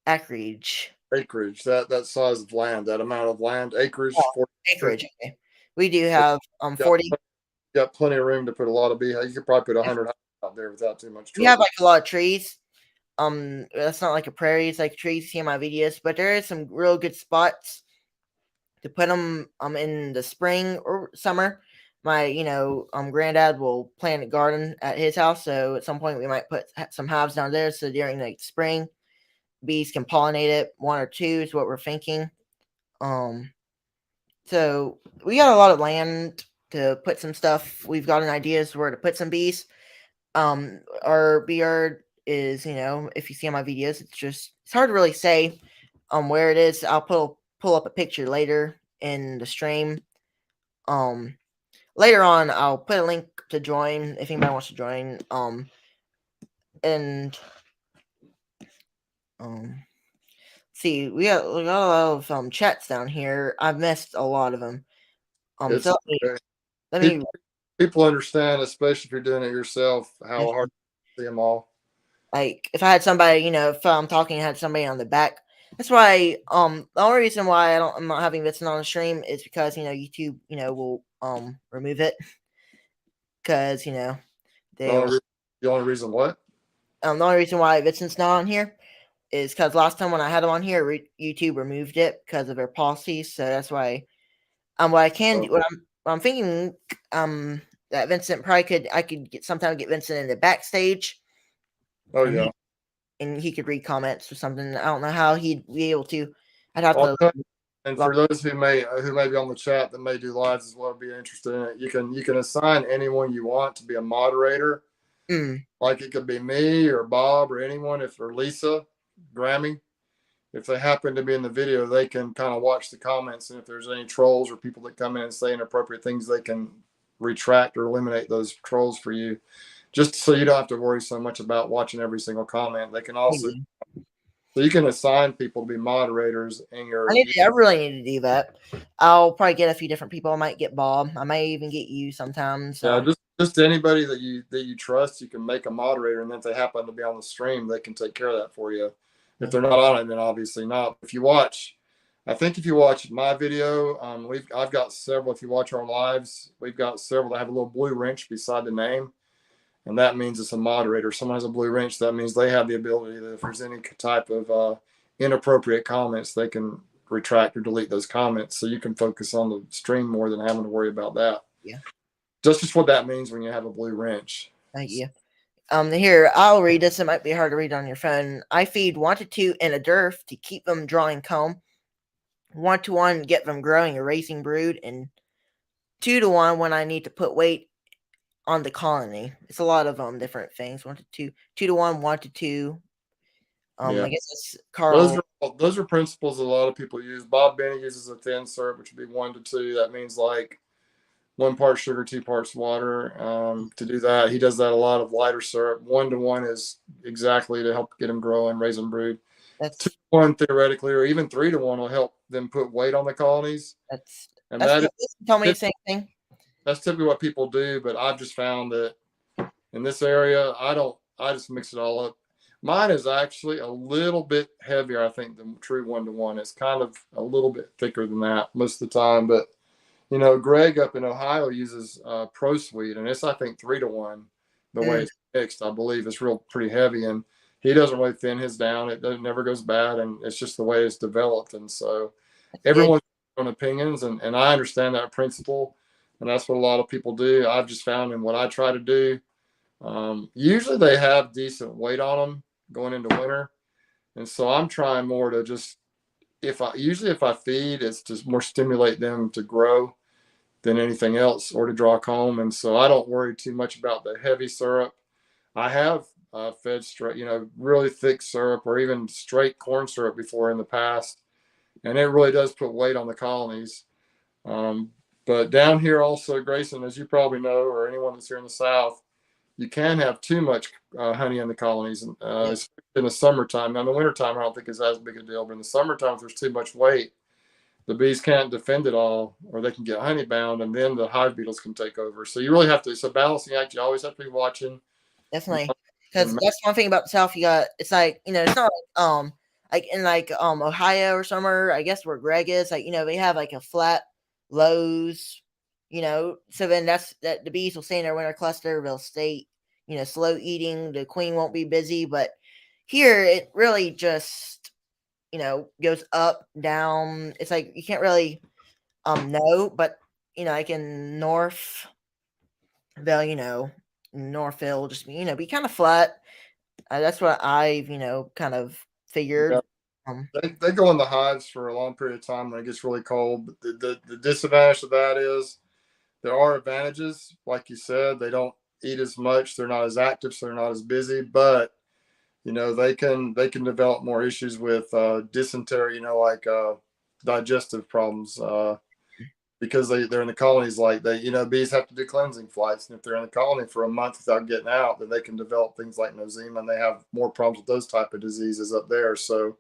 acreage. acreage, that size of land, that amount of land, acreage, Oh, 40 acres. acreage. Okay. We do So have you got, 40. you got plenty of room to put a lot of bee. You could probably put 100 out there without too much We have trouble. like a lot of trees. That's not like a prairie. It's like trees. You see in my videos, but there is some real good spots to put them in the spring or summer. My granddad will plant a garden at his house, so at some point we might put some hives down there. So during like spring, bees can pollinate it. 1 or 2 is what we're thinking. Um, so we got a lot of land to put some stuff. We've got an ideas where to put some bees. Our bee yard is, if you see on my videos, it's hard to really say where it is. I'll pull up a picture later in the stream. Um, Later on, I'll put a link to join if anybody wants to join. And um, see, we got a lot of chats down here. I've missed a lot of them. It's So let me people understand, especially if you're doing it yourself, how hard to see them all. like if I had somebody, if I'm talking, and had somebody on the back. That's why the only reason why I'm not having Vincent on the stream is because YouTube will remove it because The they'll only, the only reason what? the only reason why Vincent's not on here is because last time when I had him on here, YouTube removed it because of their policies. So that's why what I can Oh, do, what I'm thinking that Vincent probably I could get Vincent in the backstage oh and yeah. he could read comments or something. I don't know how he'd be able to. I'd have I'll to. cut. And for those who may be on the chat that may do lives as well, be interested in it, you can assign anyone you want to be a moderator. Mm, Like it could be me or Bob or anyone, if or Lisa, Grammy. If they happen to be in the video, they can kind of watch the comments, and if there's any trolls or people that come in and say inappropriate things, they can retract or eliminate those trolls for you, just so you don't have to worry so much about watching every single comment. They can also, maybe. so you can assign people to be moderators in your. I really need to do that. I'll probably get a few different people. I might get Bob. I may even get you sometimes. Yeah, just anybody that you trust, you can make a moderator, and then if they happen to be on the stream, they can take care of that for you. If they're not on it, then obviously not. If you watch, I think if you watch my video, I've got several. If you watch our lives, we've got several that have a little blue wrench beside the name, and that means it's a moderator. Someone has a blue wrench. That means they have the ability that if there's any type of inappropriate comments, they can retract or delete those comments, so you can focus on the stream more than having to worry about that. Yeah. That's just what that means when you have a blue wrench. Thank you. Here, I'll read this. It might be hard to read on your phone. I feed 1 to 2 in a DERF to keep them drawing comb. 1 to 1 get them growing a racing brood, and 2 to 1 when I need to put weight on the colony. It's a lot of different things. 1 to 2, 2 to 1, 1 to 2. Yeah, I guess that's those Carl. are those are principles a lot of people use. Bob Benny uses a thin syrup, which would be 1 to 2. That means like 1 part sugar, 2 parts water to do that. He does that a lot of lighter syrup. 1-to-1 is exactly to help get them grow and raise them brood. That's 2-to-1 theoretically, or even 3-to-1 will help them put weight on the colonies. And that's what told me the same thing. that's typically what people do. But I've just found that in this area, I just mix it all up. Mine is actually a little bit heavier, I think, than true 1-to-1. It's kind of a little bit thicker than that most of the time. But Greg up in Ohio uses Pro Sweet, and it's I think 3-to-1. The way it's mixed, I believe, is real pretty heavy, and he doesn't really thin his down. It never goes bad, and it's just the way it's developed. And so everyone's own opinions, and I understand that principle, and that's what a lot of people do. I've just found in what I try to do. Usually they have decent weight on them going into winter, and so I'm trying more to just if I feed, it's to more stimulate them to grow than anything else or to draw comb. And so I don't worry too much about the heavy syrup. I have fed straight, really thick syrup or even straight corn syrup before in the past. And it really does put weight on the colonies. But down here also, Grayson, as you probably know, or anyone that's here in the South, you can have too much honey in the colonies, especially in the summertime. Now, in the wintertime, I don't think it's as big a deal, but in the summertime, if there's too much weight, the bees can't defend it all, or they can get honey bound, and then the hive beetles can take over. So you really have to. It's a balancing act. You always have to be watching. Definitely, because that's one thing about the South. You got it's like it's not like in like Ohio or somewhere. I guess where Greg is, like they have like a flat lows. So then that the bees will stay in their winter cluster. They'll stay slow eating. The queen won't be busy, but here it really just goes up, down. It's like you can't really know, but like in Northville just be kind of flat. That's what I've kind of figured. Yeah, they go in the hives for a long period of time when it gets really cold. But the disadvantage of that is there are advantages, like you said. They don't eat as much. They're not as active, so they're not as busy. But they can develop more issues with dysentery, like digestive problems, because they're in the colonies. Like bees have to do cleansing flights, and if they're in the colony for a month without getting out, then they can develop things like nosema, and they have more problems with those type of diseases up there. So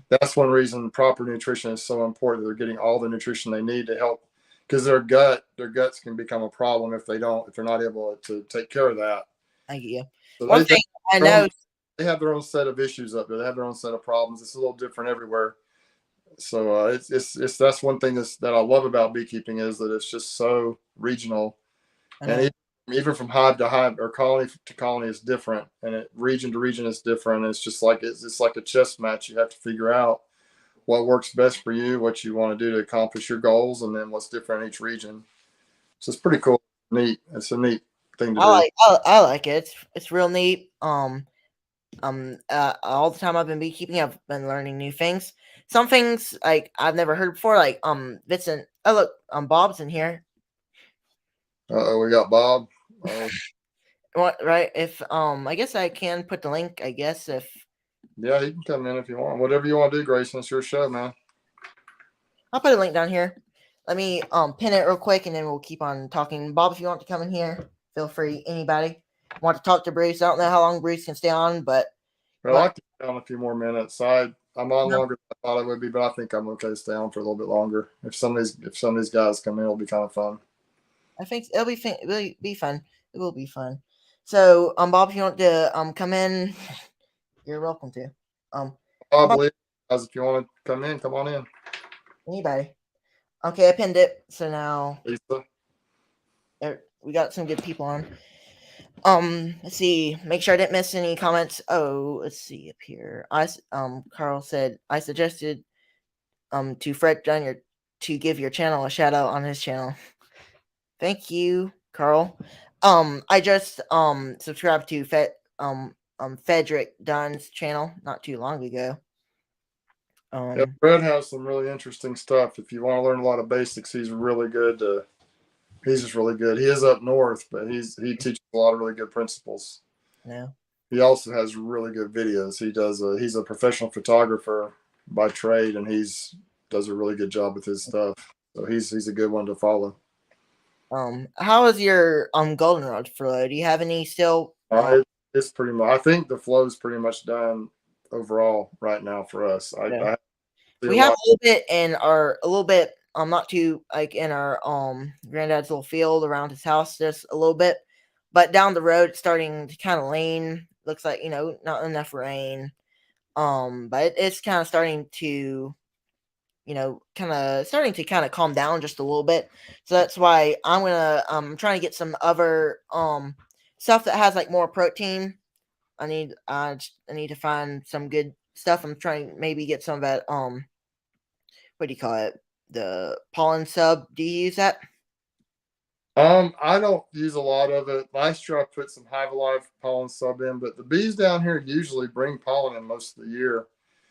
that's one reason proper nutrition is so important. They're getting all the nutrition they need to help, because their guts can become a problem if they're not able to take care of that. I get you. So One thing I know. they have their own set of issues up there. They have their own set of problems. It's a little different everywhere. So it's that's one thing that I love about beekeeping is that it's just so regional, and even from hive to hive or colony to colony is different, and region to region is different. It's just like it's like a chess match. You have to figure out what works best for you, what you want to do to accomplish your goals, and then what's different in each region. So it's pretty cool, neat. It's a neat thing to do. I like it. It's real neat. All the time I've been beekeeping, I've been learning new things. Some things like I've never heard before, like Vincent. Oh look, Bob's in here. We got Bob. What right? If I guess I can put the link. I guess if yeah, you can come in if you want. Whatever you want to do, Grayson. It's your show, man. I'll put a link down here. Let me pin it real quick, and then we'll keep on talking. Bob, if you want to come in here, feel free. Anybody want to talk to Bruce? I don't know how long Bruce can stay on, but I'd like to stay on a few more minutes. I'm on longer than I thought I would be, but I think I'm okay to stay on for a little bit longer. If some of these guys come in, it'll be kind of fun. I think it'll be fun. It will be fun. So, Bob, if you want to come in, you're welcome to. Bob, guys, if you want to come in, come on in. Anybody? Okay, I pinned it. So now Lisa, we got some good people on. Let's see. Make sure I didn't miss any comments. Oh, let's see up here. Carl said I suggested to Fred Jr. to give your channel a shout out on his channel. Thank you, Carl. I just subscribed to Frederick Dunn's channel not too long ago. yeah, Fred has some really interesting stuff. If you want to learn a lot of basics, he's really good. He's just really good. He is up north, but he teaches a lot of really good principles. Yeah. He also has really good videos. He's a professional photographer by trade, and does a really good job with his stuff. So he's a good one to follow. How is your goldenrod flow? Do you have any still? It's pretty much. I think the flow is pretty much done overall right now for us. Yeah. I see a We have lot. a little bit in our a little bit. Not too like in our granddad's little field around his house, just a little bit. But down the road, it's starting to kind of lean. Looks like not enough rain. But it's kind of starting to kind of calm down just a little bit. So that's why I'm trying to get some other stuff that has like more protein. I need to find some good stuff. I'm trying to maybe get some of that what do you call it? The pollen sub. Do you use that? I don't use a lot of it. Last year I put some Hive Life pollen sub in, but the bees down here usually bring pollen in most of the year.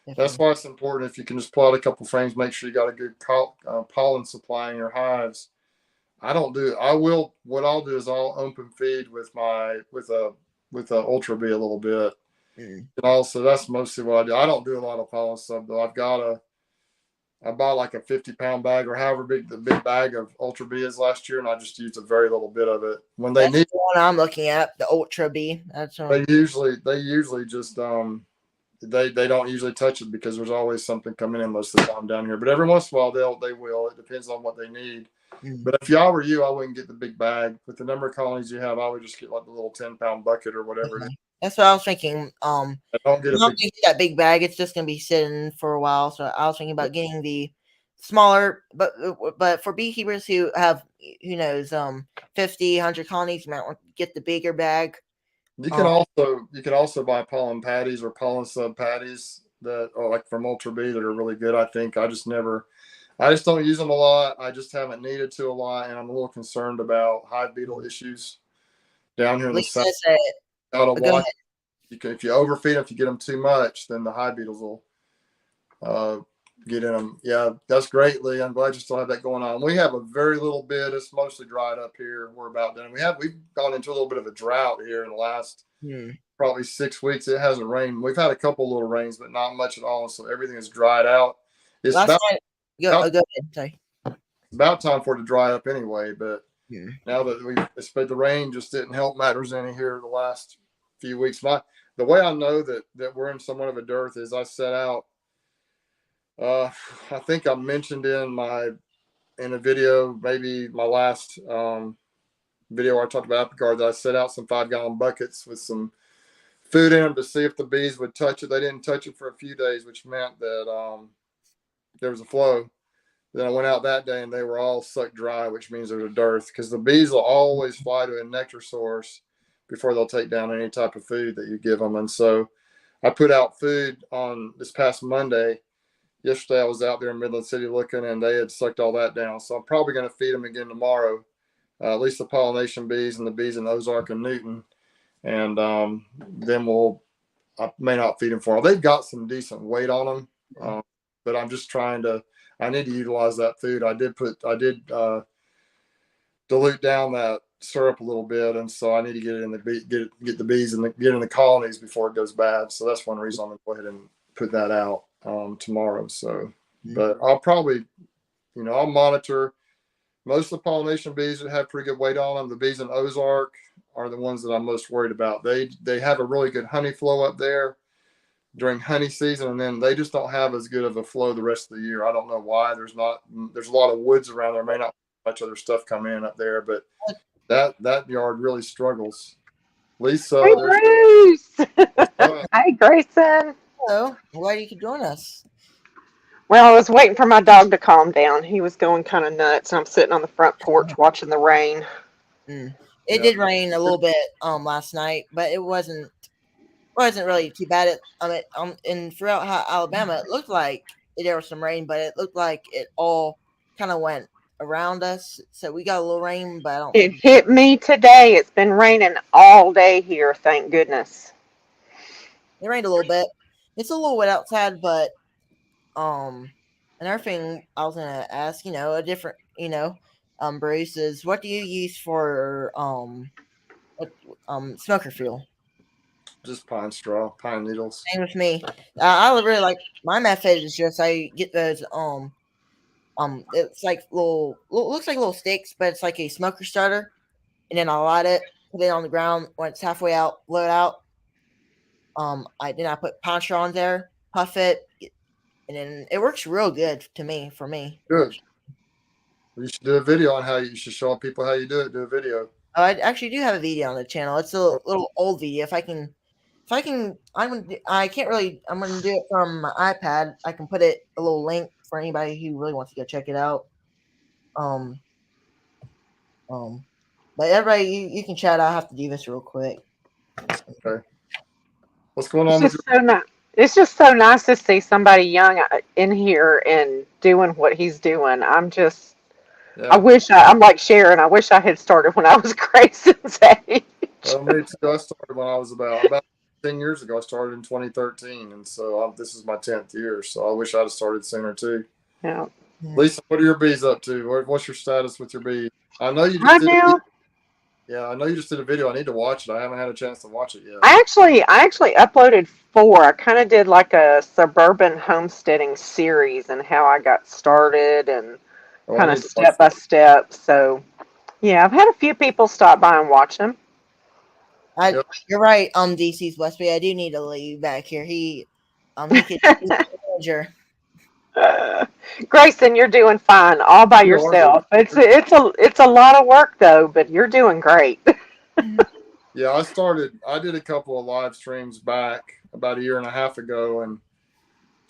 That's Definitely. why it's important if you can just pull out a couple frames, make sure you got a good pollen supply in your hives. I don't do. I will. What I'll do is I'll open feed with a ultra bee a little bit, Mm. and also that's mostly what I do. I don't do a lot of pollen sub though. I bought like a 50-pound bag or however big the big bag of ultra bee is last year, and I just used a very little bit of it when they That's need. the one I'm looking at, the Ultra B. That's They usually just they don't usually touch it because there's always something coming in most of the time down here. But every once in a while they will. It depends on what they need. mm, But if y'all were you, I wouldn't get the big bag. With the number of colonies you have, I would just get like the little 10-pound bucket or whatever it is. that's what I was thinking. I don't get a Not big. gonna get that big bag. It's just gonna be sitting for a while. So I was thinking about getting the smaller, but for beekeepers who have who knows 50, 100 colonies, you might want to get the bigger bag. Um, You can also buy pollen patties or pollen sub patties that are like from Ultra B that are really good. I think I just don't use them a lot. I just haven't needed to a lot, and I'm a little concerned about hive beetle issues down here in the south. Lisa said, Gotta "Go watch. ahead." If you overfeed them, if you get them too much, then the hive beetles will uh, get in them. Yeah, that's great, Lee. I'm glad you still have that going on. We have a very little bit. It's mostly dried up here. We're about done. We've gone into a little bit of a drought here in the last Hmm. probably 6 weeks. It hasn't rained. We've had a couple little rains, but not much at all. So everything is dried out. It's Last about night, about, go ahead. Sorry. about time for it to dry up anyway. But Hmm. now that the rain just didn't help matters any here the last few weeks. The way I know that we're in somewhat of a dearth is I set out. I think I mentioned in a video, maybe my last video where I talked about apple that I set out some 5-gallon buckets with some food in them to see if the bees would touch it. They didn't touch it for a few days, which meant that there was a flow. Then I went out that day and they were all sucked dry, which means there's a dearth because the bees will always fly to a nectar source before they'll take down any type of food that you give them. And so I put out food on this past Monday. Yesterday I was out there in Midland City looking, and they had sucked all that down. So I'm probably going to feed them again tomorrow, at least the pollination bees and the bees in Ozark and Newton, and then I may not feed them for them. They've got some decent weight on them, but I'm just trying to. I need to utilize that food. I did dilute down that syrup a little bit, and so I need to get it in the get the bees and get in the colonies before it goes bad. So that's one reason I'm going to go ahead and put that out tomorrow. So, but I'll probably, I'll monitor. Most of the pollination bees that have pretty good weight on them, the bees in Ozark are the ones that I'm most worried about. They have a really good honey flow up there during honey season, and then they just don't have as good of a flow the rest of the year. I don't know why. There's a lot of woods around there. May not be much other stuff come in up there, but that yard really struggles. Hey, Lisa, Bruce. what's up? Hi, Grayson. Hello. Glad you could join us. Well, I was waiting for my dog to calm down. He was going kind of nuts. I'm sitting on the front porch watching the rain. Mm. It Yeah, did rain a little bit last night, but it wasn't really too bad. And throughout Alabama, it looked like there was some rain, but it looked like it all kind of went around us. So we got a little rain, but I don't It think hit me today. It's been raining all day here, thank goodness. it rained a little bit. It's a little wet outside, but um, another thing I was gonna ask, a different, Bruce, is what do you use for what smoker fuel? just pine straw, pine needles. Same with me. I really like my method is just I get those It's like looks like little sticks, but it's like a smoker starter. And then I light it, put it on the ground. When it's halfway out, blow it out. I put poncho on there, puff it, and then it works real good to me. For me, it Good. works. You should do a video on how you should show people how you do it. Do a video. Oh, I actually do have a video on the channel. It's a little old video. I can't really. I'm gonna do it from my iPad. I can put it a little link for anybody who really wants to go check it out. Um, but everybody, you can chat. I have to do this real quick. Okay. What's going on with your? It's just so nice to see somebody young in here and doing what he's doing. Yeah. I'm like Sharon. I wish I had started when I was Grayson's age. Well, me too. I started when I was about 10 years ago. I started in 2013, and so this is my 10th year. So I wish I'd have started sooner too. Yeah. Lisa, what are your bees up to? What's your status with your bees? I know you just Right did. now, Yeah, I know you just did a video. I need to watch it. I haven't had a chance to watch it yet. I actually uploaded 4. I kind of did like a suburban homesteading series and how I got started and Oh, I kind of need to watch step by step. So yeah, I've had a few people stop by and watch them. Yep. You're right. DC's Westby. I do need to leave back here. He could he's a manager. Grayson, you're doing fine all by You are doing yourself. It's a lot of work though, but you're doing great. Yeah, I did a couple of live streams back about a year and a half ago and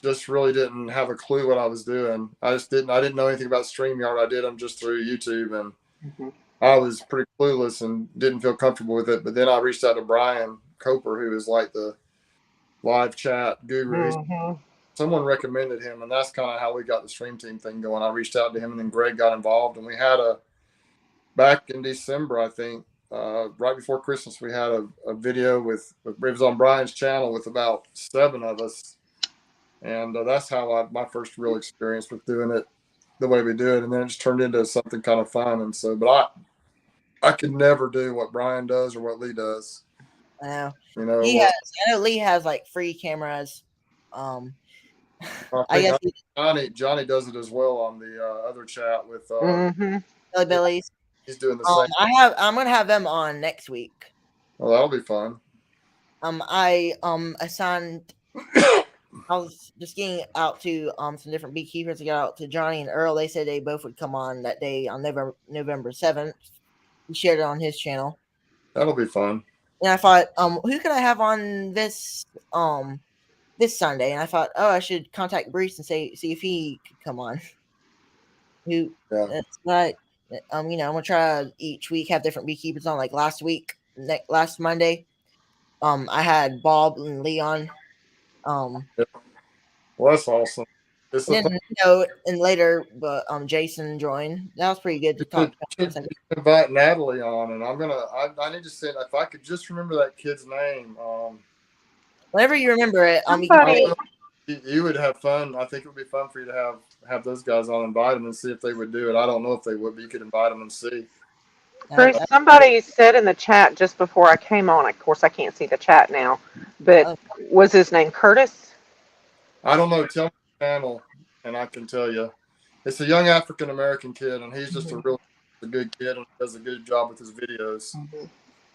just really didn't have a clue what I was doing. I didn't know anything about StreamYard. I did them just through YouTube and I was pretty clueless and didn't feel comfortable with it. But then I reached out to Brian Coper, who is like the live chat guru. Someone recommended him, and that's kind of how we got the stream team thing going. I reached out to him, and then Greg got involved, and we had back in December, I think, right before Christmas, we had a video it was on Brian's channel with about 7 of us, and that's how my first real experience with doing it the way we do it, and then it just turned into something kind of fun, and so, but I could never do what Brian does or what Lee does. I know. You know, I know Lee has like free cameras. I guess Johnny does it as well on the other chat with Billy Billy's. He's doing the same. I'm gonna have them on next week. Well, that'll be fun. I assigned. I was just getting out to some different beekeepers. I got out to Johnny and Earl. They said they both would come on that day on November 7th. He shared it on his channel. That'll be fun. And I thought, who could I have on this Sunday? And I thought, I should contact Bruce and see if he could come on. That's right. I'm gonna try each week have different beekeepers on. Like last Monday, I had Bob and Leon. Well, that's awesome. And later, but Jason joined. That was pretty good to talk about. Invite Natalie on, and I need to say if I could just remember that kid's name. Whenever you remember it, you would have fun. I think it would be fun for you to have those guys on, invite them and see if they would do it. I don't know if they would, but you could invite them and see. Bruce, somebody said in the chat just before I came on, of course I can't see the chat now, but was his name Curtis? I don't know. Tell me the channel, and I can tell you. It's a young African American kid, and he's just a good kid and does a good job with his videos.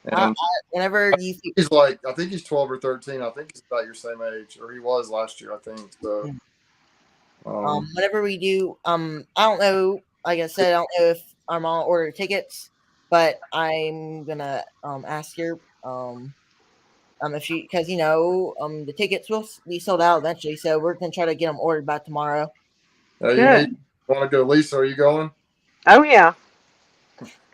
And whenever he's like, I think he's 12 or 13. I think he's about your same age, or he was last year, I think. So, whenever we do, I don't know. Like I said, I don't know if I'm on order tickets, but I'm gonna ask her if she, because the tickets will be sold out eventually, so we're gonna try to get them ordered by tomorrow. You want to go, Lisa? Are you going? Oh yeah.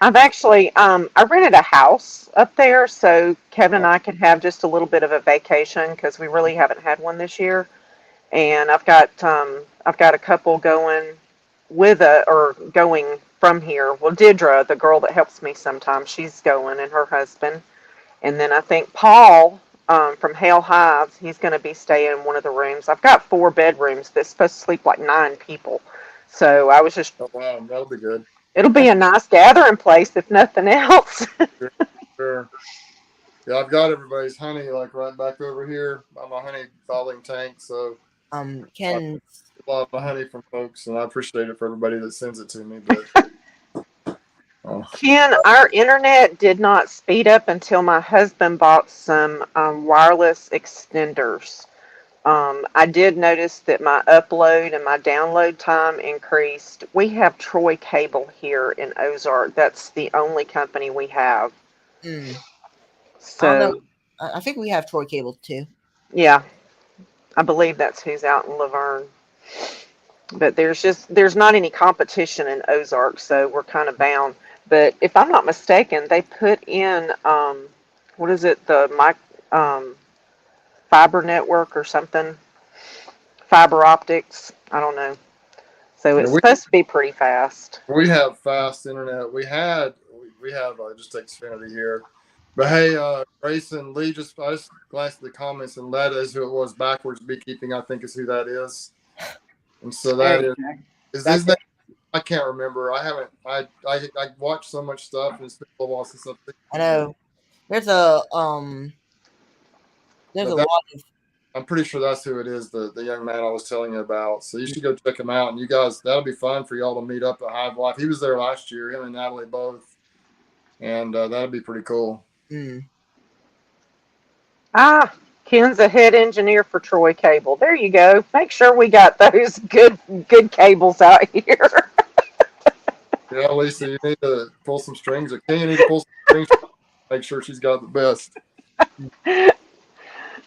I've actually I rented a house up there so Kevin and I could have just a little bit of a vacation because we really haven't had one this year. And I've got a couple going going from here. Well, Deirdre, the girl that helps me sometimes, she's going, and her husband. And then I think Paul from Hale Hives, he's going to be staying in one of the rooms. I've got 4 bedrooms that's supposed to sleep like 9 people. So I was just... Oh, wow, that'll be good. It'll be a nice gathering place, if nothing else. Sure. Yeah, I've got everybody's honey like right back over here by my honey falling tank. So Ken. A lot of honey from folks, and I appreciate it for everybody that sends it to me. But Ken, our internet did not speed up until my husband bought some wireless extenders. I did notice that my upload and my download time increased. We have Troy Cable here in Ozark. That's the only company we have. I don't know. So, I think we have Troy Cable too. yeah, I believe that's who's out in Laverne. But there's not any competition in Ozark, so we're kind of bound. But if I'm not mistaken, they put in what is it, the fiber network or something, fiber optics. I don't know. So yeah, it's supposed to be pretty fast. we have fast internet. We have just take Xfinity here. But hey, Grayson Lee I just glanced at the comments, and that is who it was. Backwards Beekeeping, I think, is who that is. And so that is his name. I can't remember. I haven't. I watched so much stuff, and it's been a while since I've seen. I know. There's a But lot of. I'm pretty sure that's who it is. The young man I was telling you about. So you should go check him out, and you guys, that'll be fun for y'all to meet up at Hive Life. He was there last year. Him and Natalie both, and that'll be pretty cool. Ah, Ken's a head engineer for Troy Cable. There you go. Make sure we got those good cables out here. Yeah, Lisa, you need to pull some strings. Or Ken, you need to pull some strings. Make sure she's got the best.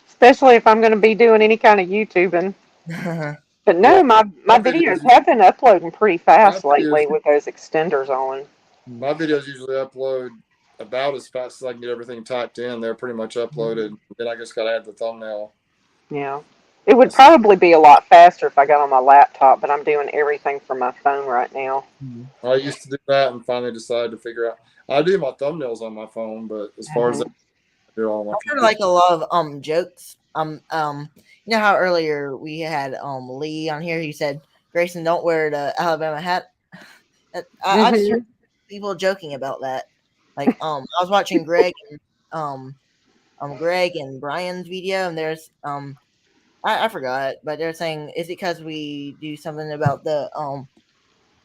Especially if I'm going to be doing any kind of YouTubing. But no, Yeah, my videos have been uploading pretty fast lately with those extenders on. My videos usually upload about as fast as I can get everything typed in. They're pretty much uploaded. Then I just got to add the thumbnail. Yeah. It would probably be a lot faster if I got on my laptop, but I'm doing everything from my phone right now. I used to do that and finally decided to figure out. I do my thumbnails on my phone, but as far as that, I do all my I heard like a lot of jokes. You know how earlier we had Lee on here. He said, "Grayson, don't wear the Alabama hat." I just heard people joking about that. Like I was watching Greg and Brian's video, and there's I forgot, but they're saying, is it because we do something about the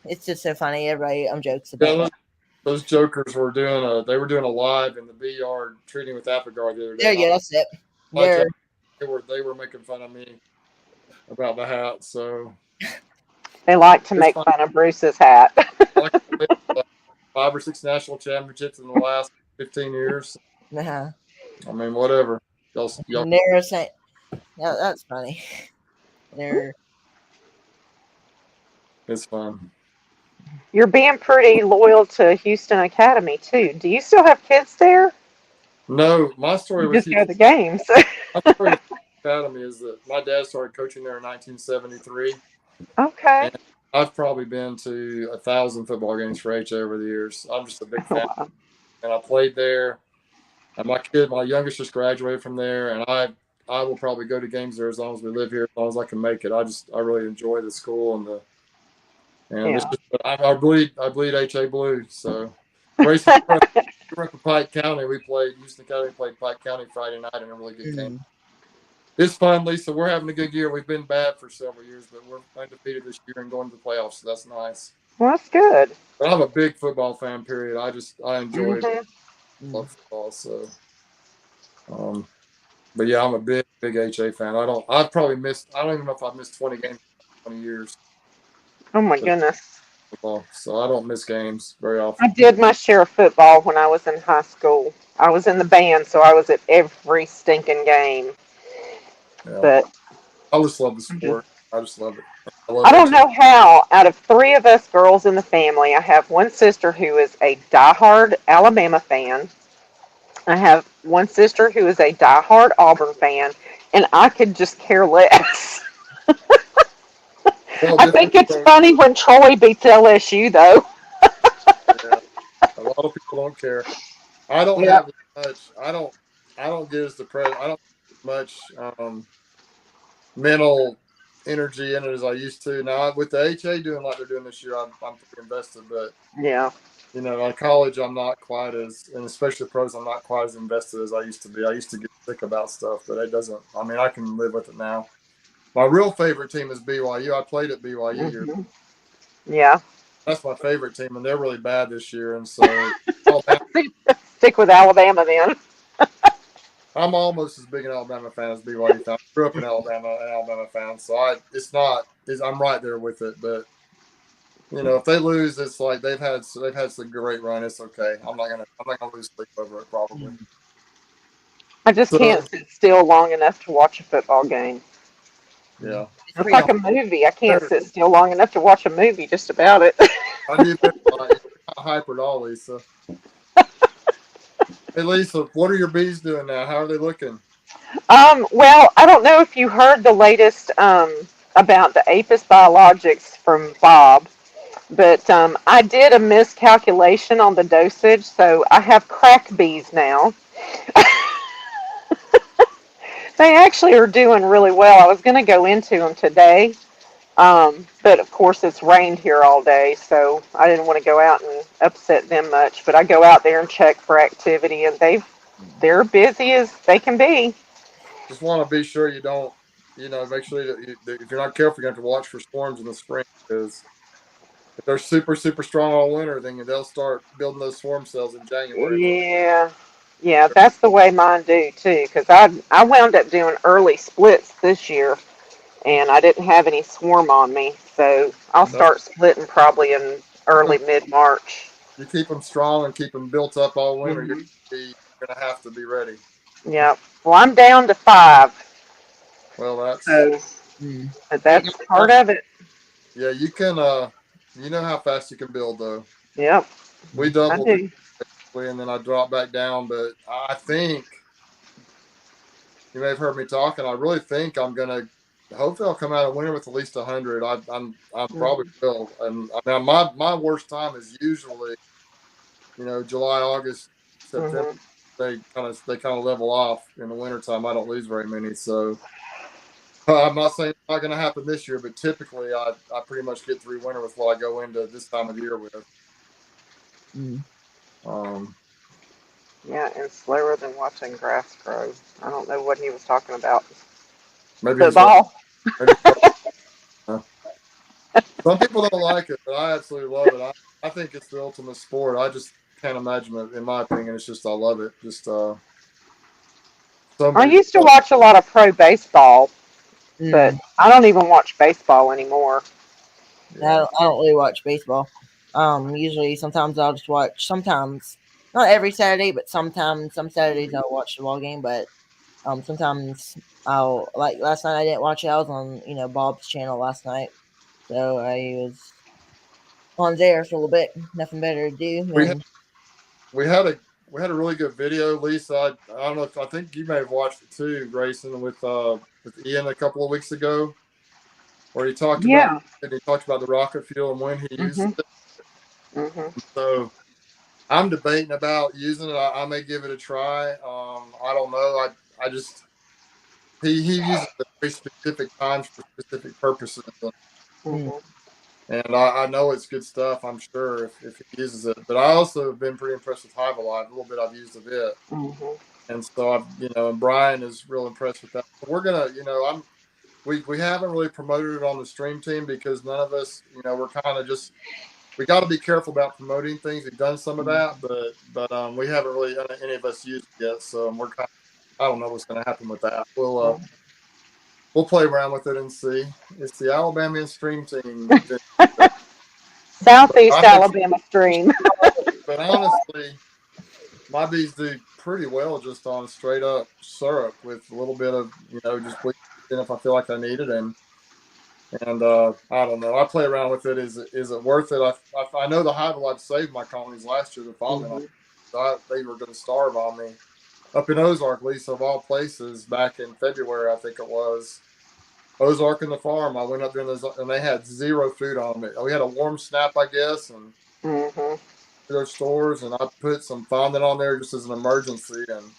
It's just so funny. Everybody jokes about that. Those jokers were doing a live in the bee yard treating with Apgar the other day. There you go. That's it. They were making fun of me about the hat. So they like to make fun of Bruce's hat. Like 5 or 6 national championships in the last 15 years. Uh-huh. I mean, whatever. Y'all. They're saying, yeah, that's funny. It's fun. You're being pretty loyal to Houston Academy too. Do you still have kids there? No, my story was just go to the games. My story with Academy is that my dad started coaching there in 1973. Okay. And I've probably been to 1,000 football games for HA over the years. I'm just a big fan. Wow. And I played there. And my youngest just graduated from there, and I will probably go to games there as long as we live here, as long as I can make it. I really enjoy the school it's just, I bleed HA blue. So Grayson, we're up in Pike County. Houston Academy played Pike County Friday night in a really good game. It's fun, Lisa. We're having a good year. We've been bad for several years, but we're undefeated this year and going to the playoffs, so that's nice. Well, that's good. But I'm a big football fan, period. I enjoy it. Love football, so but yeah, I'm a big HA fan. I don't even know if I've missed 20 games in 20 years. Oh my goodness. Football, so I don't miss games very often. I did my share of football when I was in high school. I was in the band, so I was at every stinking game. Yeah. But I just love the sport. I just love it. I don't know how, out of 3 of us girls in the family, I have one sister who is a diehard Alabama fan. I have one sister who is a diehard Auburn fan, and I could just care less. Well, I think it's funny when Troy beats LSU, though. Yeah. A lot of people don't care. I don't have as much. I don't get as depressed. I don't get much mental energy in it as I used to. Now with the HA doing like they're doing this year, I'm pretty invested. But in college, I'm not quite as, and especially pros, I'm not quite as invested as I used to be. I used to get sick about stuff, but it doesn't. I mean, I can live with it now. My real favorite team is BYU. I played at BYU. Mm-hmm. Yeah. That's my favorite team, and they're really bad this year. And so Alabama, Stick with Alabama then. I'm almost as big an Alabama fan as BYU fan. I grew up in Alabama, an Alabama fan, so I'm right there with it. But if they lose, it's like they've had some great run. It's okay. I'm not gonna lose sleep over it probably. I just So can't sit still long enough to watch a football game. yeah, It's It's pretty like a movie. I can't sit still long enough to watch a movie just about it. I do better. You're not hyper at all, Lisa. Hey Lisa, what are your bees doing now? How are they looking? Well, I don't know if you heard the latest about the Apis biologics from Bob, but I did a miscalculation on the dosage, so I have crack bees now. They actually are doing really well. I was going to go into them today, but of course it's rained here all day, so I didn't want to go out and upset them much. But I go out there and check for activity, and they're busy as they can be. Just want to be sure you don't, make sure that if you're not careful, you have to watch for storms in the spring because if they're super, super strong all winter, then they'll start building those swarm cells in January. Yeah, yeah, that's the way mine do too. Because I wound up doing early splits this year, and I didn't have any swarm on me, so I'll No, start splitting probably in early mid March. you keep them strong and keep them built up all winter. Hmm. You're gonna have to be ready. Yeah. Well, I'm down to 5, Well, so Mm. but that's part of it. yeah, you can. You know how fast you can build though. Yep, We I doubled it, do. and then I dropped back down. But I think you may have heard me talking. I really think I'm gonna. Hopefully, I'll come out of winter with at least 100. I probably Mhm. will. And I mean, my worst time is usually July, August, September. Mhm. They kind of level off in the wintertime. I don't lose very many. So I'm not saying it's not going to happen this year, but typically I pretty much get through winter with what I go into this time of the year with. Mm. Um, Yeah, and slower than watching grass grow. I don't know what he was talking about. maybe he's right. Football. Maybe some people don't like it, but I absolutely love it. I think it's the ultimate sport. I just can't imagine it. In my opinion, it's just I love it. Just so I many. used to watch a lot of pro baseball, but Mm. I don't even watch baseball anymore. Yeah, I don't really watch baseball. Usually, sometimes I'll just watch. Sometimes, not every Saturday, but sometimes, some Saturdays I'll watch the ball game. But sometimes I'll like last night I didn't watch it. I was on Bob's channel last night, so I was on there for a little bit. Nothing better to do. we had, And we had a we had a really good video, Lisa. I don't know if I think you may have watched it too, Grayson, with Ian a couple of weeks ago, where Yeah. he talked about the rocket fuel and when he used Mhm. it. Mhm. So I'm debating about using it. I may give it a try. I don't know. I just he uses it at very specific times for specific purposes, mm, Mhm. and I know it's good stuff. I'm sure if he uses it, but I also have been pretty impressed with Hive Life. A little bit I've used of it, Mhm. and so and Brian is real impressed with that. We're gonna, we haven't really promoted it on the stream team because none of us, we're kind of just we got to be careful about promoting things. We've done some of that, but we haven't really any of us used it yet. So we're kind of, I don't know what's going to happen with that. We'll play around with it and see. It's the Alabama stream team, but Southeast I think, Alabama stream. but honestly, my bees do pretty well just on straight up syrup with a little bit of just bleach in if I feel like I need it and I don't know. I play around with it. Is it worth it? I know the Hive Life saved my colonies last year. The following, Mhm. they were going to starve on me up in Ozark, Lisa, of all places, back in February, I think it was. Ozark and the farm. I went up there and they had zero food on me. We had a warm snap, I guess, and Mhm. their stores, and I put some fondant on there just as an emergency, and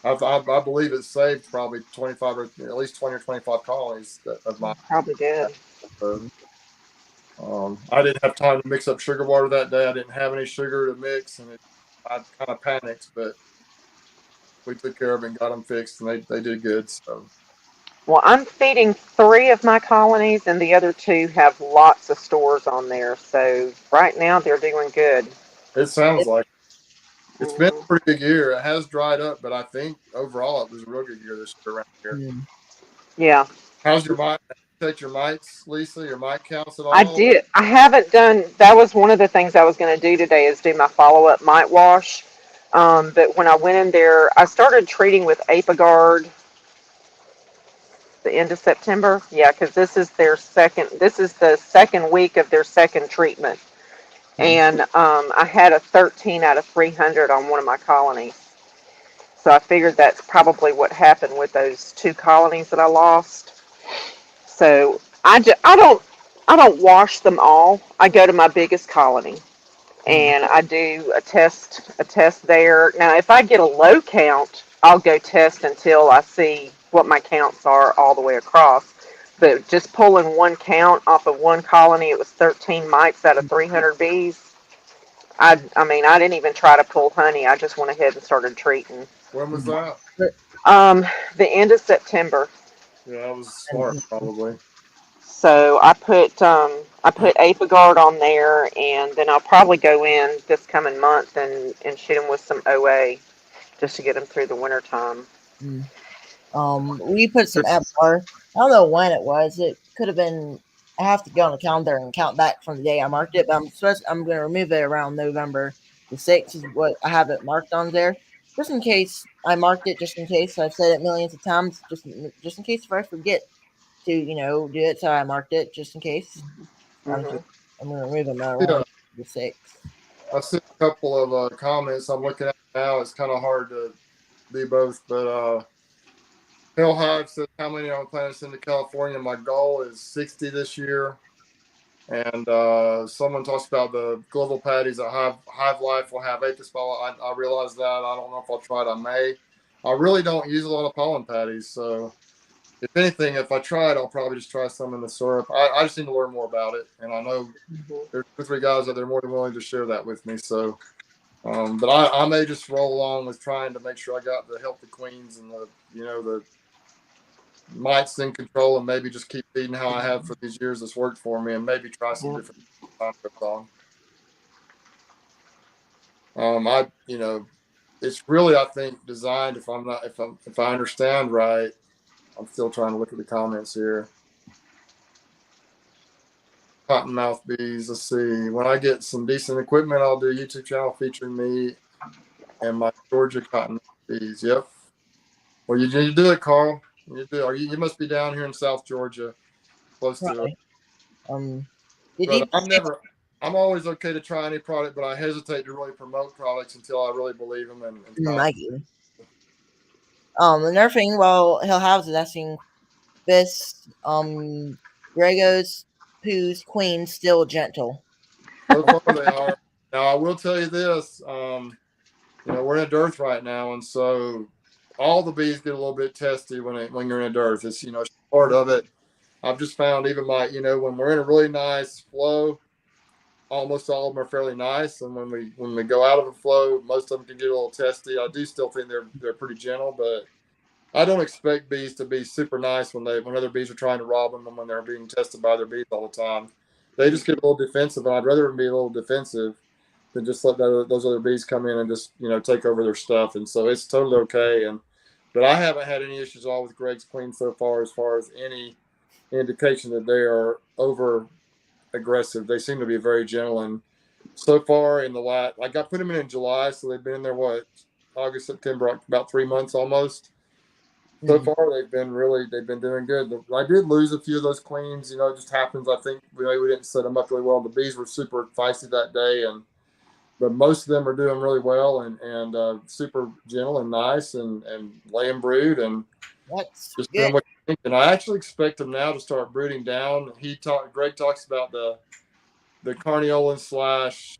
I believe it saved probably 25 or at least 20 or 25 colonies of mine. Probably did. So, I didn't have time to mix up sugar water that day. I didn't have any sugar to mix, and I kind of panicked, but we took care of it and got them fixed, and they did good. So Well, I'm feeding 3 of my colonies, and the other 2 have lots of stores on there. So right now they're doing good. It sounds It, like it's been Hmm. a pretty good year. It has dried up, but I think overall it was a real good year this year around here. mm, Yeah, How's your mite? Take your mites, Lisa? Your mite counts at I all? did. I haven't done. That was one of the things I was going to do today is do my follow-up mite wash. But when I went in there, I started treating with Apigard the end of September. Yeah, because this is their second. This is the second week of their second treatment, and I had a 13 out of 300 on one of my colonies. So I figured that's probably what happened with those 2 colonies that I lost. So I don't wash them all. I go to my biggest colony mm, and I do a test there. Now if I get a low count, I'll go test until I see what my counts are all the way across. But just pulling one count off of one colony, it was 13 mites out of 300 bees. I mean, I didn't even try to pull honey. I just went ahead and started treating. When was mm, that? but- Um, the end of September. Yeah, I was smart, and, probably. So I put Apigard on there, and then I'll probably go in this coming month and shoot them with some OA just to get them through the winter time. mm. We put some FR. I don't know when it was. It could have been. I have to go on the calendar and count back from the day I marked it, but I'm going to remove it around November the 6th is what I have it marked on there, just in case I marked it. Just in case I've said it millions of times. Just in case if I forget to do it, so I marked it just in case. I'm Hmm. just I'm going to remove them Yeah, around the 6th. I see a couple of comments I'm looking at now. It's kind of hard to do both, but Hill Hive says, how many I'm planning to send to California? My goal is 60 this year. And someone talks about the global patties that Hive Life will have apis pollen. I realize that. I don't know if I'll try it. I may. I really don't use a lot of pollen patties. So, if anything, if I try it, I'll probably just try some in the syrup. I just need to learn more about it. And I know there's 2 or 3 guys that are more than willing to share that with me. So, but I may just roll along with trying to make sure I got the healthy queens and the mites in control, and maybe just keep feeding how I have for these years that's worked for me, and maybe try some Yeah. different time goes on. I it's really, I think, designed. If I'm not, if I understand right, I'm still trying to look at the comments here. Cottonmouth bees. Let's see. When I get some decent equipment, I'll do a YouTube channel featuring me and my Georgia cottonmouth bees. Yep. Well, you need to do it, Carl. You do. You must be down here in South Georgia, close to it. Right. Um, did But you I'm never. I'm always okay to try any product, but I hesitate to really promote products until I really believe them and try. like you? Another thing, while Hill House is asking this, Gregos whose queen still gentle. So far, they are. Now, I will tell you this. We're in a dearth right now, and so all the bees get a little bit testy when you're in a dearth. It's part of it. I've just found even when we're in a really nice flow, almost all of them are fairly nice, and when we go out of a flow, most of them can get a little testy. I do still think they're pretty gentle, but I don't expect bees to be super nice when other bees are trying to rob them and when they're being tested by other bees all the time. They just get a little defensive, and I'd rather them be a little defensive than just let those other bees come in and just take over their stuff. And so it's totally okay. But I haven't had any issues at all with Greg's Queen so far as any indication that they are over aggressive. They seem to be very gentle, and so far in the last, like I put them in July, so they've been in there August, September, about 3 months almost. So Mm, far, they've been doing good. I did lose a few of those queens. It just happens. I think we didn't set them up really well. The bees were super feisty that day, but most of them are doing really well and super gentle and nice and laying brood and that's just good. doing what you think. And I actually expect them now to start brooding down. Greg talks about the Carniolan slash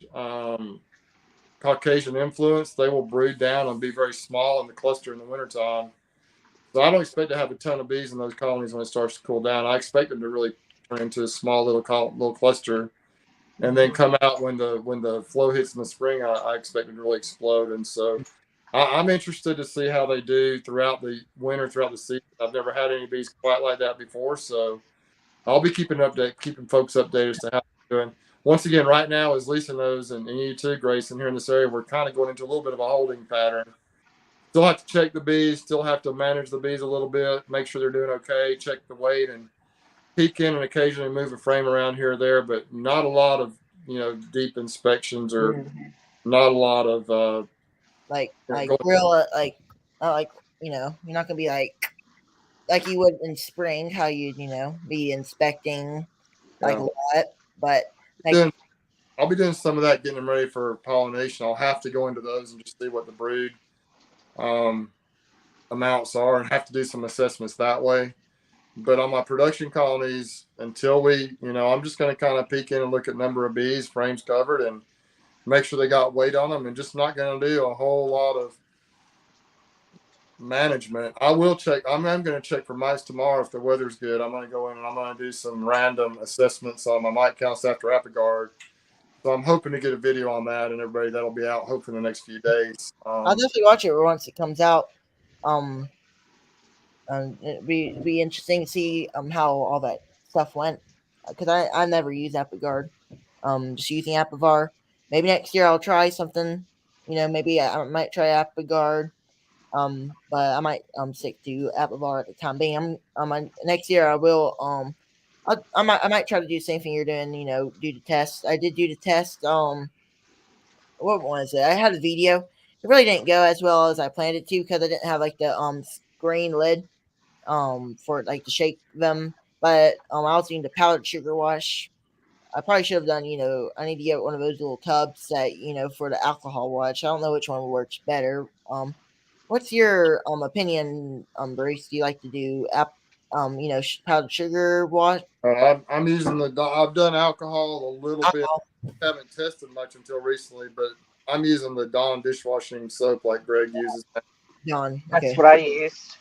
Caucasian influence. They will brood down and be very small in the cluster in the wintertime. So I don't expect to have a ton of bees in those colonies when it starts to cool down. I expect them to really turn into a small little cluster, and then come out when the flow hits in the spring. I expect them to really explode. And so I'm interested to see how they do throughout the winter, throughout the season. I've never had any bees quite like that before, so I'll be keeping folks updated as to how they're doing. Once again, right now, as Lisa knows, and you too, Grayson, here in this area, we're kind of going into a little bit of a holding pattern. Still have to check the bees, still have to manage the bees a little bit, make sure they're doing okay, check the weight, and peek in and occasionally move a frame around here or there, but not a lot of deep inspections or not a lot of like real like you're not gonna be like you would in spring, how you'd be inspecting like a lot, but like I'll be doing some of that, getting them ready for pollination. I'll have to go into those and just see what the brood amounts are and have to do some assessments that way. But on my production colonies, until I'm just going to kind of peek in and look at number of bees, frames covered, and make sure they got weight on them, and just not going to do a whole lot of management. I will check. I'm going to check for mites tomorrow if the weather's good. I'm going to go in and I'm going to do some random assessments on my mite counts after Apigard. So I'm hoping to get a video on that, and everybody, that'll be out hopefully in the next few days. I'll definitely watch it once it comes out. It'd be interesting to see how all that stuff went, because I never used Apigard. Just using Apivar. Maybe next year I'll try something. Maybe I might try Apigard. But I might stick to Apivar at the time being. Next year I will I might try to do the same thing you're doing. Do the test. I did do the test. What was it? I had a video. It really didn't go as well as I planned it to, because I didn't have like the screen lid for like to shake them. But I was using the powdered sugar wash. I probably should have done, I need to get one of those little tubs that, for the alcohol wash. I don't know which one works better. What's your opinion, Bruce? Do you like to do powdered sugar wash? I'm using I've done alcohol a little bit. Haven't tested much until recently, but I'm using the Dawn dishwashing soap like Greg uses. Dawn. Okay. That's what I used.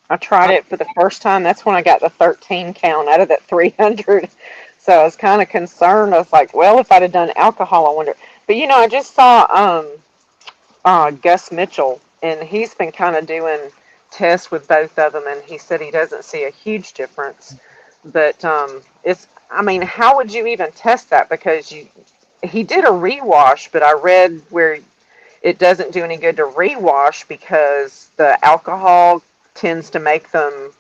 I tried it for the first time. That's when I got the 13 count out of that 300. So I was kind of concerned. I was like, well, if I'd have done alcohol, I wonder. But I just saw Gus Mitchell, and he's been kind of doing tests with both of them, and he said he doesn't see a huge difference. But how would you even test that? Because he did a rewash, but I read where it doesn't do any good to rewash because the alcohol tends to make the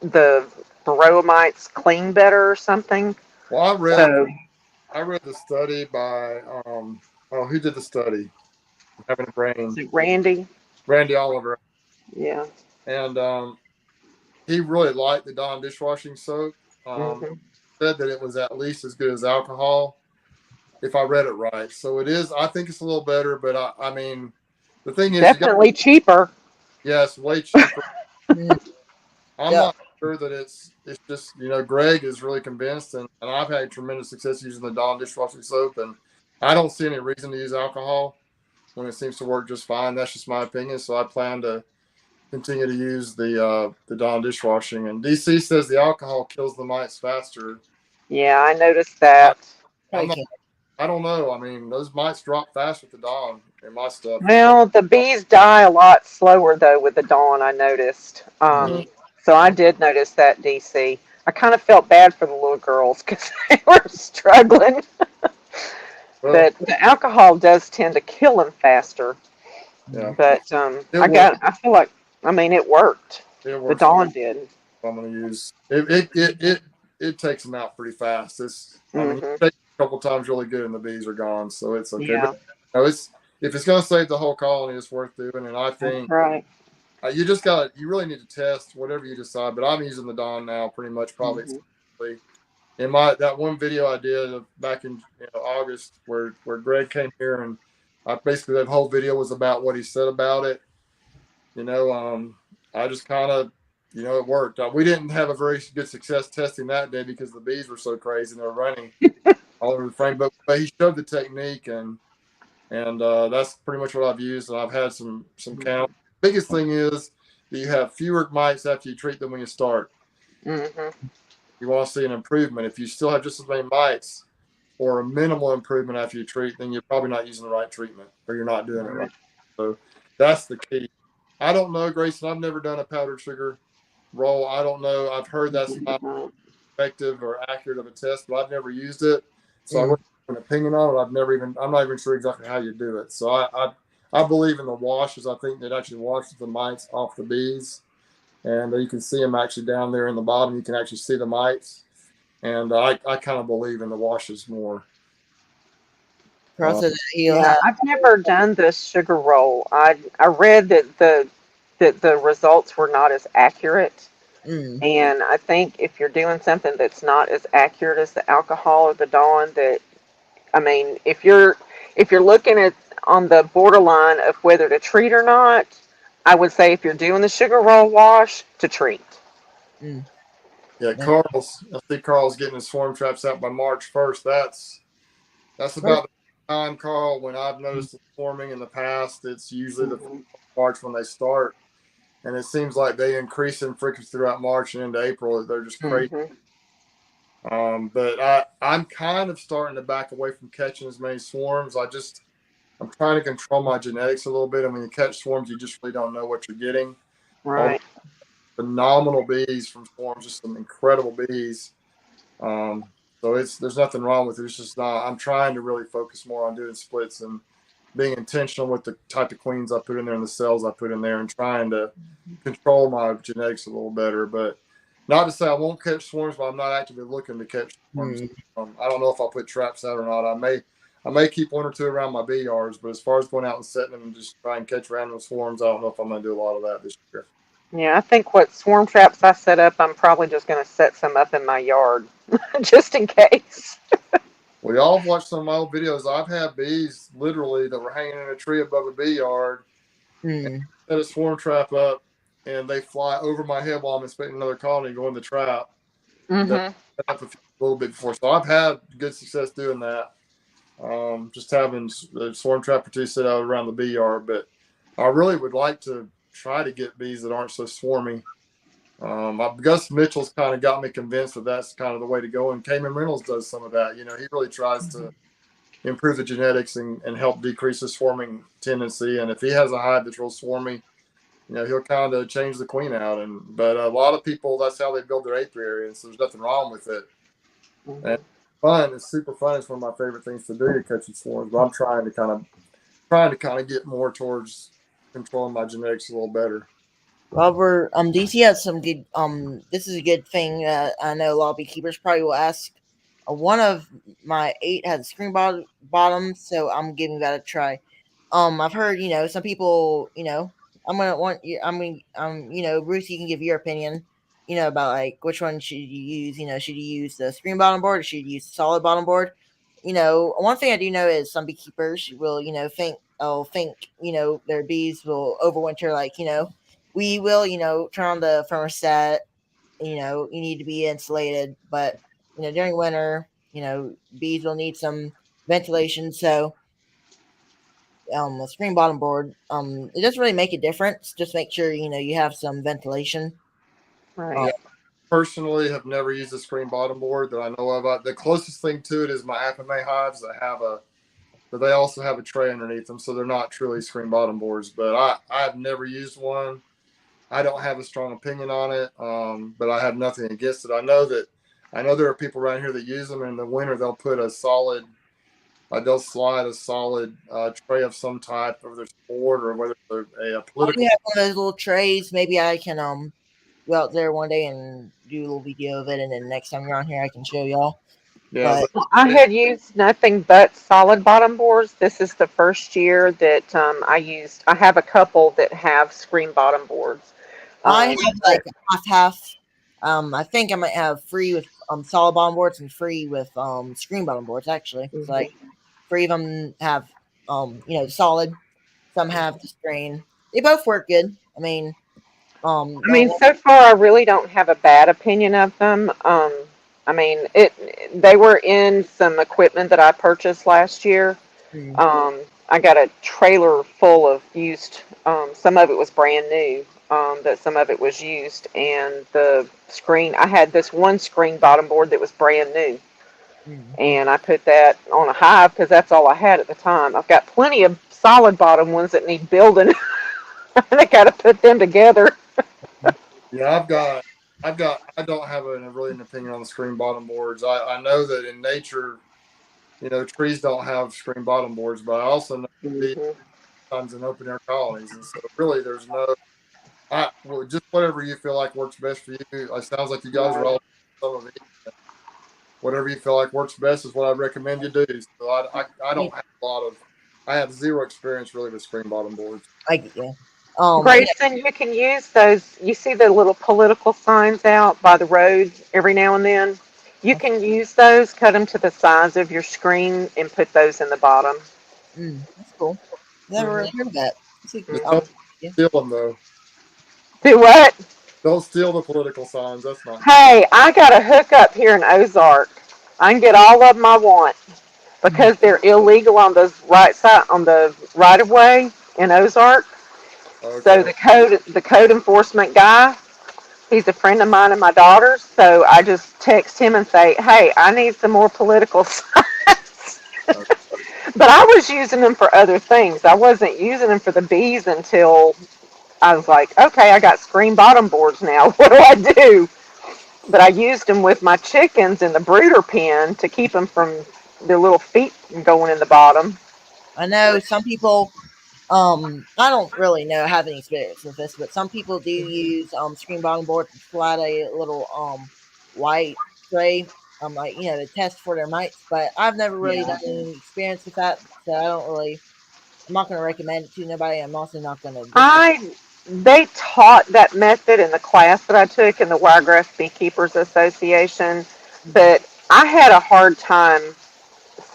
Varroa mites clean better or something. Well, I read the study by who did the study? I'm having a brain. Randy Oliver. Yeah. And he really liked the Dawn dishwashing soap. Said that it was at least as good as alcohol, if I read it right. So it is. I think it's a little better, but I mean, the thing is, definitely cheaper. Yes, way cheaper. I'm not sure that it's just Greg is really convinced, and I've had tremendous success using the Dawn dishwashing soap, and I don't see any reason to use alcohol when it seems to work just fine. That's just my opinion. So I plan to continue to use the Dawn dishwashing. And DC says the alcohol kills the mites faster. Yeah, I noticed that. I don't know. I mean, those mites drop fast with the Dawn in my stuff. Well, the bees die a lot slower though with the Dawn, I noticed. So I did notice that, DC. I kind of felt bad for the little girls because they were struggling. But the alcohol does tend to kill them faster. Yeah. But I feel like, it worked. The Dawn did. I'm going to use it takes them out pretty fast. It takes a couple times really good and the bees are gone, so it's okay. Yeah. But if it's going to save the whole colony, it's worth doing. And I think you really need to test whatever you decide. But I'm using the Dawn now pretty much, probably exclusively. In that one video I did back in August where Greg came here, and basically that whole video was about what he said about it. I just kind of it worked. We didn't have a very good success testing that day because the bees were so crazy and they were running all over the frame. But he showed the technique, and that's pretty much what I've used. And I've had some count. The biggest thing is that you have fewer mites after you treat them when you start. You want to see an improvement. If you still have just as many mites or a minimal improvement after you treat, then you're probably not using the right treatment or you're not doing it right. So That's the key. I don't know, Grayson. I've never done a powdered sugar roll. I don't know. I've heard that's not effective or accurate of a test, but I've never used it, so I Mm. wouldn't have an opinion on it. I'm not even sure exactly how you do it. So I believe in the washes. I think it actually washes the mites off the bees, and you can see them actually down there in the bottom. You can actually see the mites, and I kind of believe in the washes more. Uh, Process he'll Yeah, have. I've never done this sugar roll. I read that the results were not as accurate. Mm. And I think if you're doing something that's not as accurate as the alcohol or the Dawn, that I mean, if you're looking at on the borderline of whether to treat or not, I would say if you're doing the sugar roll wash, to treat. Mm. yeah, Yeah. I think Carl's getting his swarm traps out by March 1st. That's First, about the time, Carl, when I've mm. noticed the swarming in the past. It's usually the Hmm. March when they start, and it seems like they increase in frequency throughout March and into April. They're just crazy. Hmm. But I'm kind of starting to back away from catching as many swarms. I'm trying to control my genetics a little bit. And when you catch swarms, you just really don't know what you're getting. All the Right. phenomenal bees from swarms, just some incredible bees. Um, so there's nothing wrong with it. It's just not. I'm trying to really focus more on doing splits and being intentional with the type of queens I put in there and the cells I put in there, and trying to control my genetics a little better. But not to say I won't catch swarms, but I'm not actively looking to catch swarms. Mm. I don't know if I'll put traps out or not. I may keep one or two around my bee yards, but as far as going out and setting them and just try and catch random swarms, I don't know if I'm going to do a lot of that this year. Yeah, I think what swarm traps I set up, I'm probably just going to set some up in my yard just in case. Well, y'all have watched some of my old videos. I've had bees literally that were hanging in a tree above a bee yard, and Mm. set a swarm trap up, and they fly over my head while I'm inspecting another colony and go in the trap. That Hmm. up a little bit before, so I've had good success doing that. Just having a swarm trap or two set out around the bee yard, but I really would like to try to get bees that aren't so swarmy. Gus Mitchell's kind of got me convinced that that's kind of the way to go, and Cayman Reynolds does some of that. He really tries to improve the genetics and help decrease the swarming tendency. And if he has a hive that's real swarmy, he'll kind of change the queen out. But a lot of people, that's how they build their apiary, and so there's nothing wrong with it. And Hmm. fun, it's super fun. It's one of my favorite things to do to catch swarms. But I'm trying to get more towards controlling my genetics a little better. Robert, DC has some good. This is a good thing. I know a lot of beekeepers probably will ask. One of my 8 has a screen bottom, so I'm giving that a try. I've heard some people. I'm gonna want you. I mean, Bruce, you can give your opinion. About like which one should you use. Should you use the screen bottom board or should you use the solid bottom board? One thing I do know is some beekeepers will think their bees will overwinter like we will, turn on the thermostat. You need to be insulated, but during winter, bees will need some ventilation. So, a screen bottom board, it doesn't really make a difference. Just make sure you have some ventilation. Um, Right. Yeah, personally have never used a screen bottom board that I know of. The closest thing to it is my Apame hives that but they also have a tray underneath them, so they're not truly screen bottom boards. But I've never used one. I don't have a strong opinion on it, but I have nothing against it. I know there are people around here that use them, and in the winter they'll put they'll slide a solid tray of some type over their board, or whether it's a I do political. have one of those little trays. Maybe I can go out there one day and do a little video of it, and then next time you're on here, I can show y'all. Yeah, But Well, I had used nothing but solid bottom boards. This is the first year that I have a couple that have screen bottom boards. I have But like half. I think I might have free with solid bottom boards and free with screen bottom boards. Actually, it's like Mhm. 3 of them have solid. Some have the screen. They both work good. I mean, I the mean, only so far I really don't have a bad opinion of them. I mean, they were in some equipment that I purchased last year. hmm, Um, I got a trailer full of used. Some of it was brand new, but some of it was used. And the screen, I had this one screen bottom board that was brand new, hmm. and I put that on a hive because that's all I had at the time. I've got plenty of solid bottom ones that need building. They got to put them together. Yeah, I don't have really an opinion on the screen bottom boards. I know that in nature, trees don't have screen bottom boards, but I also know bees Hmm. sometimes in open air colonies, and so really there's no. Just whatever you feel like works best for you. It sounds like you guys are Right. all some of it. Whatever you feel like works best is what I recommend you do. So I Yeah, don't have a lot of. I have zero experience really with screen bottom boards. yeah. Yeah. Grayson, you can use those. You see the little political signs out by the roads every now and then? You can use those, cut them to the size of your screen, and put those in the bottom. That's cool. Never Hmm. really heard of that. That's a, Just um, don't Hmm. yeah. steal them though. Do what? Don't steal the political signs. That's not good. Hey, I got a hookup here in Ozark. I can get all of them I want Mm, because they're illegal on the right side on the right of way in Ozark. So Okay. the code enforcement guy, he's a friend of mine and my daughter's. So I just text him and say, "Hey, I need some more political signs." Okay. But I was using them for other things. I wasn't using them for the bees until I was like, "Okay, I got screen bottom boards now. What do I do?" But I used them with my chickens in the brooder pen to keep them from their little feet going in the bottom. I know some people. I don't really know have any experience with this, but some people do use screen bottom board to flat a little white tray, like to test for their mites. But I've never really done Yeah. any experience with that, so I don't really. I'm not going to recommend it to nobody. I'm also not going to look. I They taught that method in the class that I took in the Wiregrass Beekeepers Association, but I had a hard time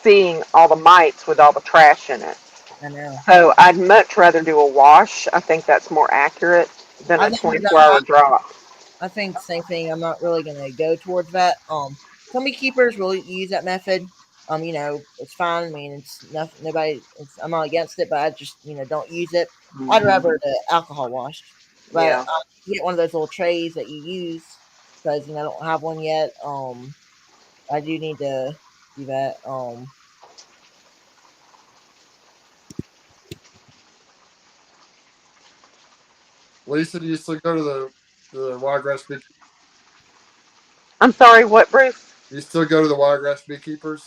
seeing all the mites with all the trash in it. I know. So I'd much rather do a wash. I think that's more accurate than a I've never 24 done that. hour drop. I think the same thing. I'm not really going to go towards that. Some beekeepers will use that method. It's fine. I mean, it's nothing. Nobody. I'm not against it, but I just don't use it. I'd Hmm. rather the alcohol washed. But Yeah. you get one of those little trays that you use because I don't have one yet. I do need to do that. Lisa, do you still go to the Wiregrass Bee? I'm sorry, what, Bruce? You still go to the Wiregrass Beekeepers?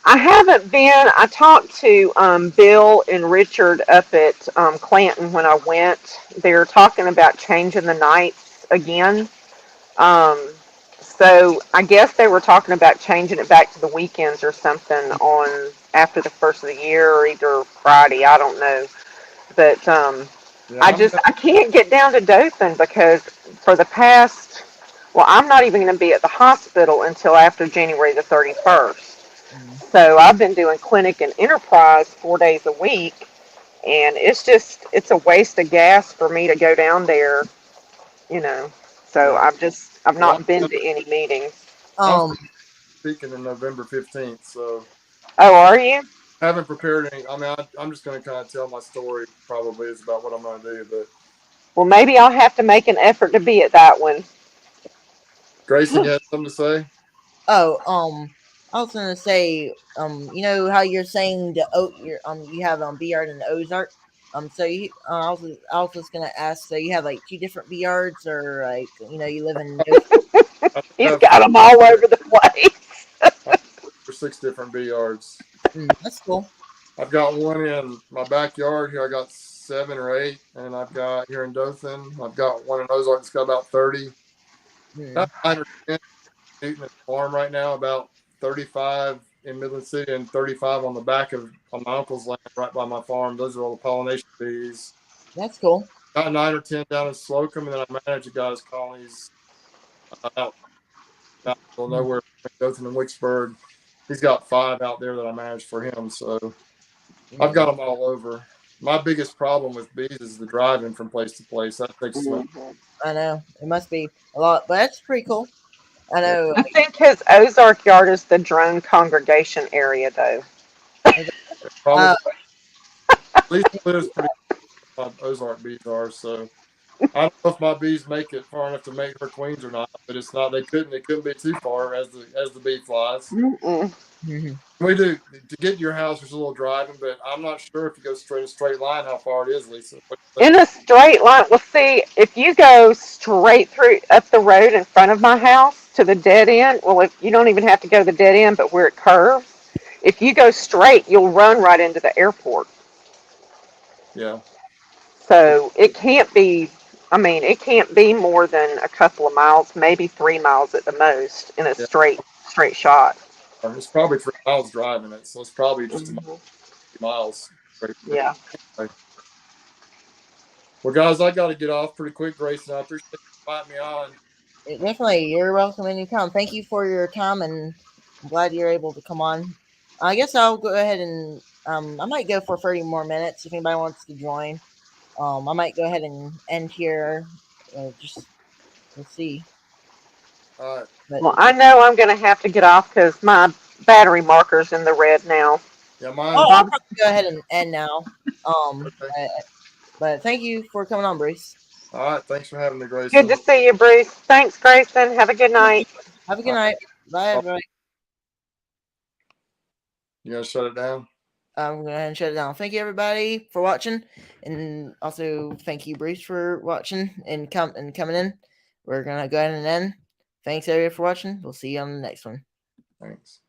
I haven't been. I talked to Bill and Richard up at Clanton when I went. They're talking about changing the nights again. Um, so I guess they were talking about changing it back to the weekends or something on after the first of the year or either Friday. I don't know. But Yeah, I can't get down to Dothan because for the past, well, I'm not even going to be at the hospital until after January the 31st. mm, So I've been doing clinic and enterprise 4 days a week, and it's a waste of gas for me to go down there, you know. So yeah. I've Well, not been to any meetings. I'm um, speaking in November 15th, so Oh, are you? I haven't prepared any. I mean, I'm just going to kind of tell my story. Probably is about what I'm going to do. But Well, maybe I'll have to make an effort to be at that one. Grayson, you had something to say? Oh, I was gonna say, how you're saying you have bee yard in the Ozark. So I was just gonna ask. So you have like two different bee yards, or like you live in. I He's have got them all over the place. I have 6 different bee yards. That's cool. I've got one in my backyard here. I got 7 or 8, and I've got here in Dothan. I've got one in Ozark that's got about 30. Mm, About 9 or 10 shooting at the farm right now. About 35 in Midland City and 35 on the back of on my uncle's land right by my farm. Those are all the pollination bees. that's cool. Got 9 or 10 down in Slocum, and then I manage a guy's colonies out Mm, nowhere between Dothan and Wicksburg. He's got 5 out there that I manage for him. So I've mm, got them all over. My biggest problem with bees is the driving from place to place. That takes too much. Mhm. I know it must be a lot, but that's pretty cool. I Yeah, know. I think his Ozark Yard is the drone congregation area, though. probably Uh, at least lives pretty. Ozark bees are so. I don't know if my bees make it far enough to make her queens or not, but it's not. They couldn't. It couldn't be too far as the bee flies. Mm-mm. Mhm. We do to get to your house. There's a little driving, but I'm not sure if you go straight line how far it is, Lisa. What do you In think? a straight line. Well, see, if you go straight through up the road in front of my house to the dead end, well, if you don't even have to go to the dead end, but where it curves, if you go straight, you'll run right into the airport. Yeah. So it can't be. I mean, it can't be more than a couple of miles, maybe 3 miles at the most, in a Yeah. straight shot. It's probably 3 miles driving it, so it's probably just about Hmm. 2 miles. Yeah. Well, guys, I got to get off pretty quick, Grayson. I appreciate you inviting me on. Definitely, you're welcome anytime. Thank you for your time, and I'm glad you're able to come on. I guess I'll go ahead and I might go for 30 more minutes if anybody wants to join. I might go ahead and end here. Just we'll see. All right. But Well, I know I'm going to have to get off because my battery marker's in the red now. Yeah, oh, mine. I'll Bob, probably go ahead and end now. Okay. Uh, but thank you for coming on, Bruce. All right. Thanks for having me, good Grayson. to see you, Bruce. Thanks, Grayson. Have a good night. Have a good All night. Bye, right. everybody. You gonna shut it down? I'm going to go ahead and shut it down. Thank you, everybody, for watching. And also, thank you, Bruce, for watching and coming in. We're going to go ahead and end. Thanks, everybody, for watching. We'll see you on the next one. Thanks.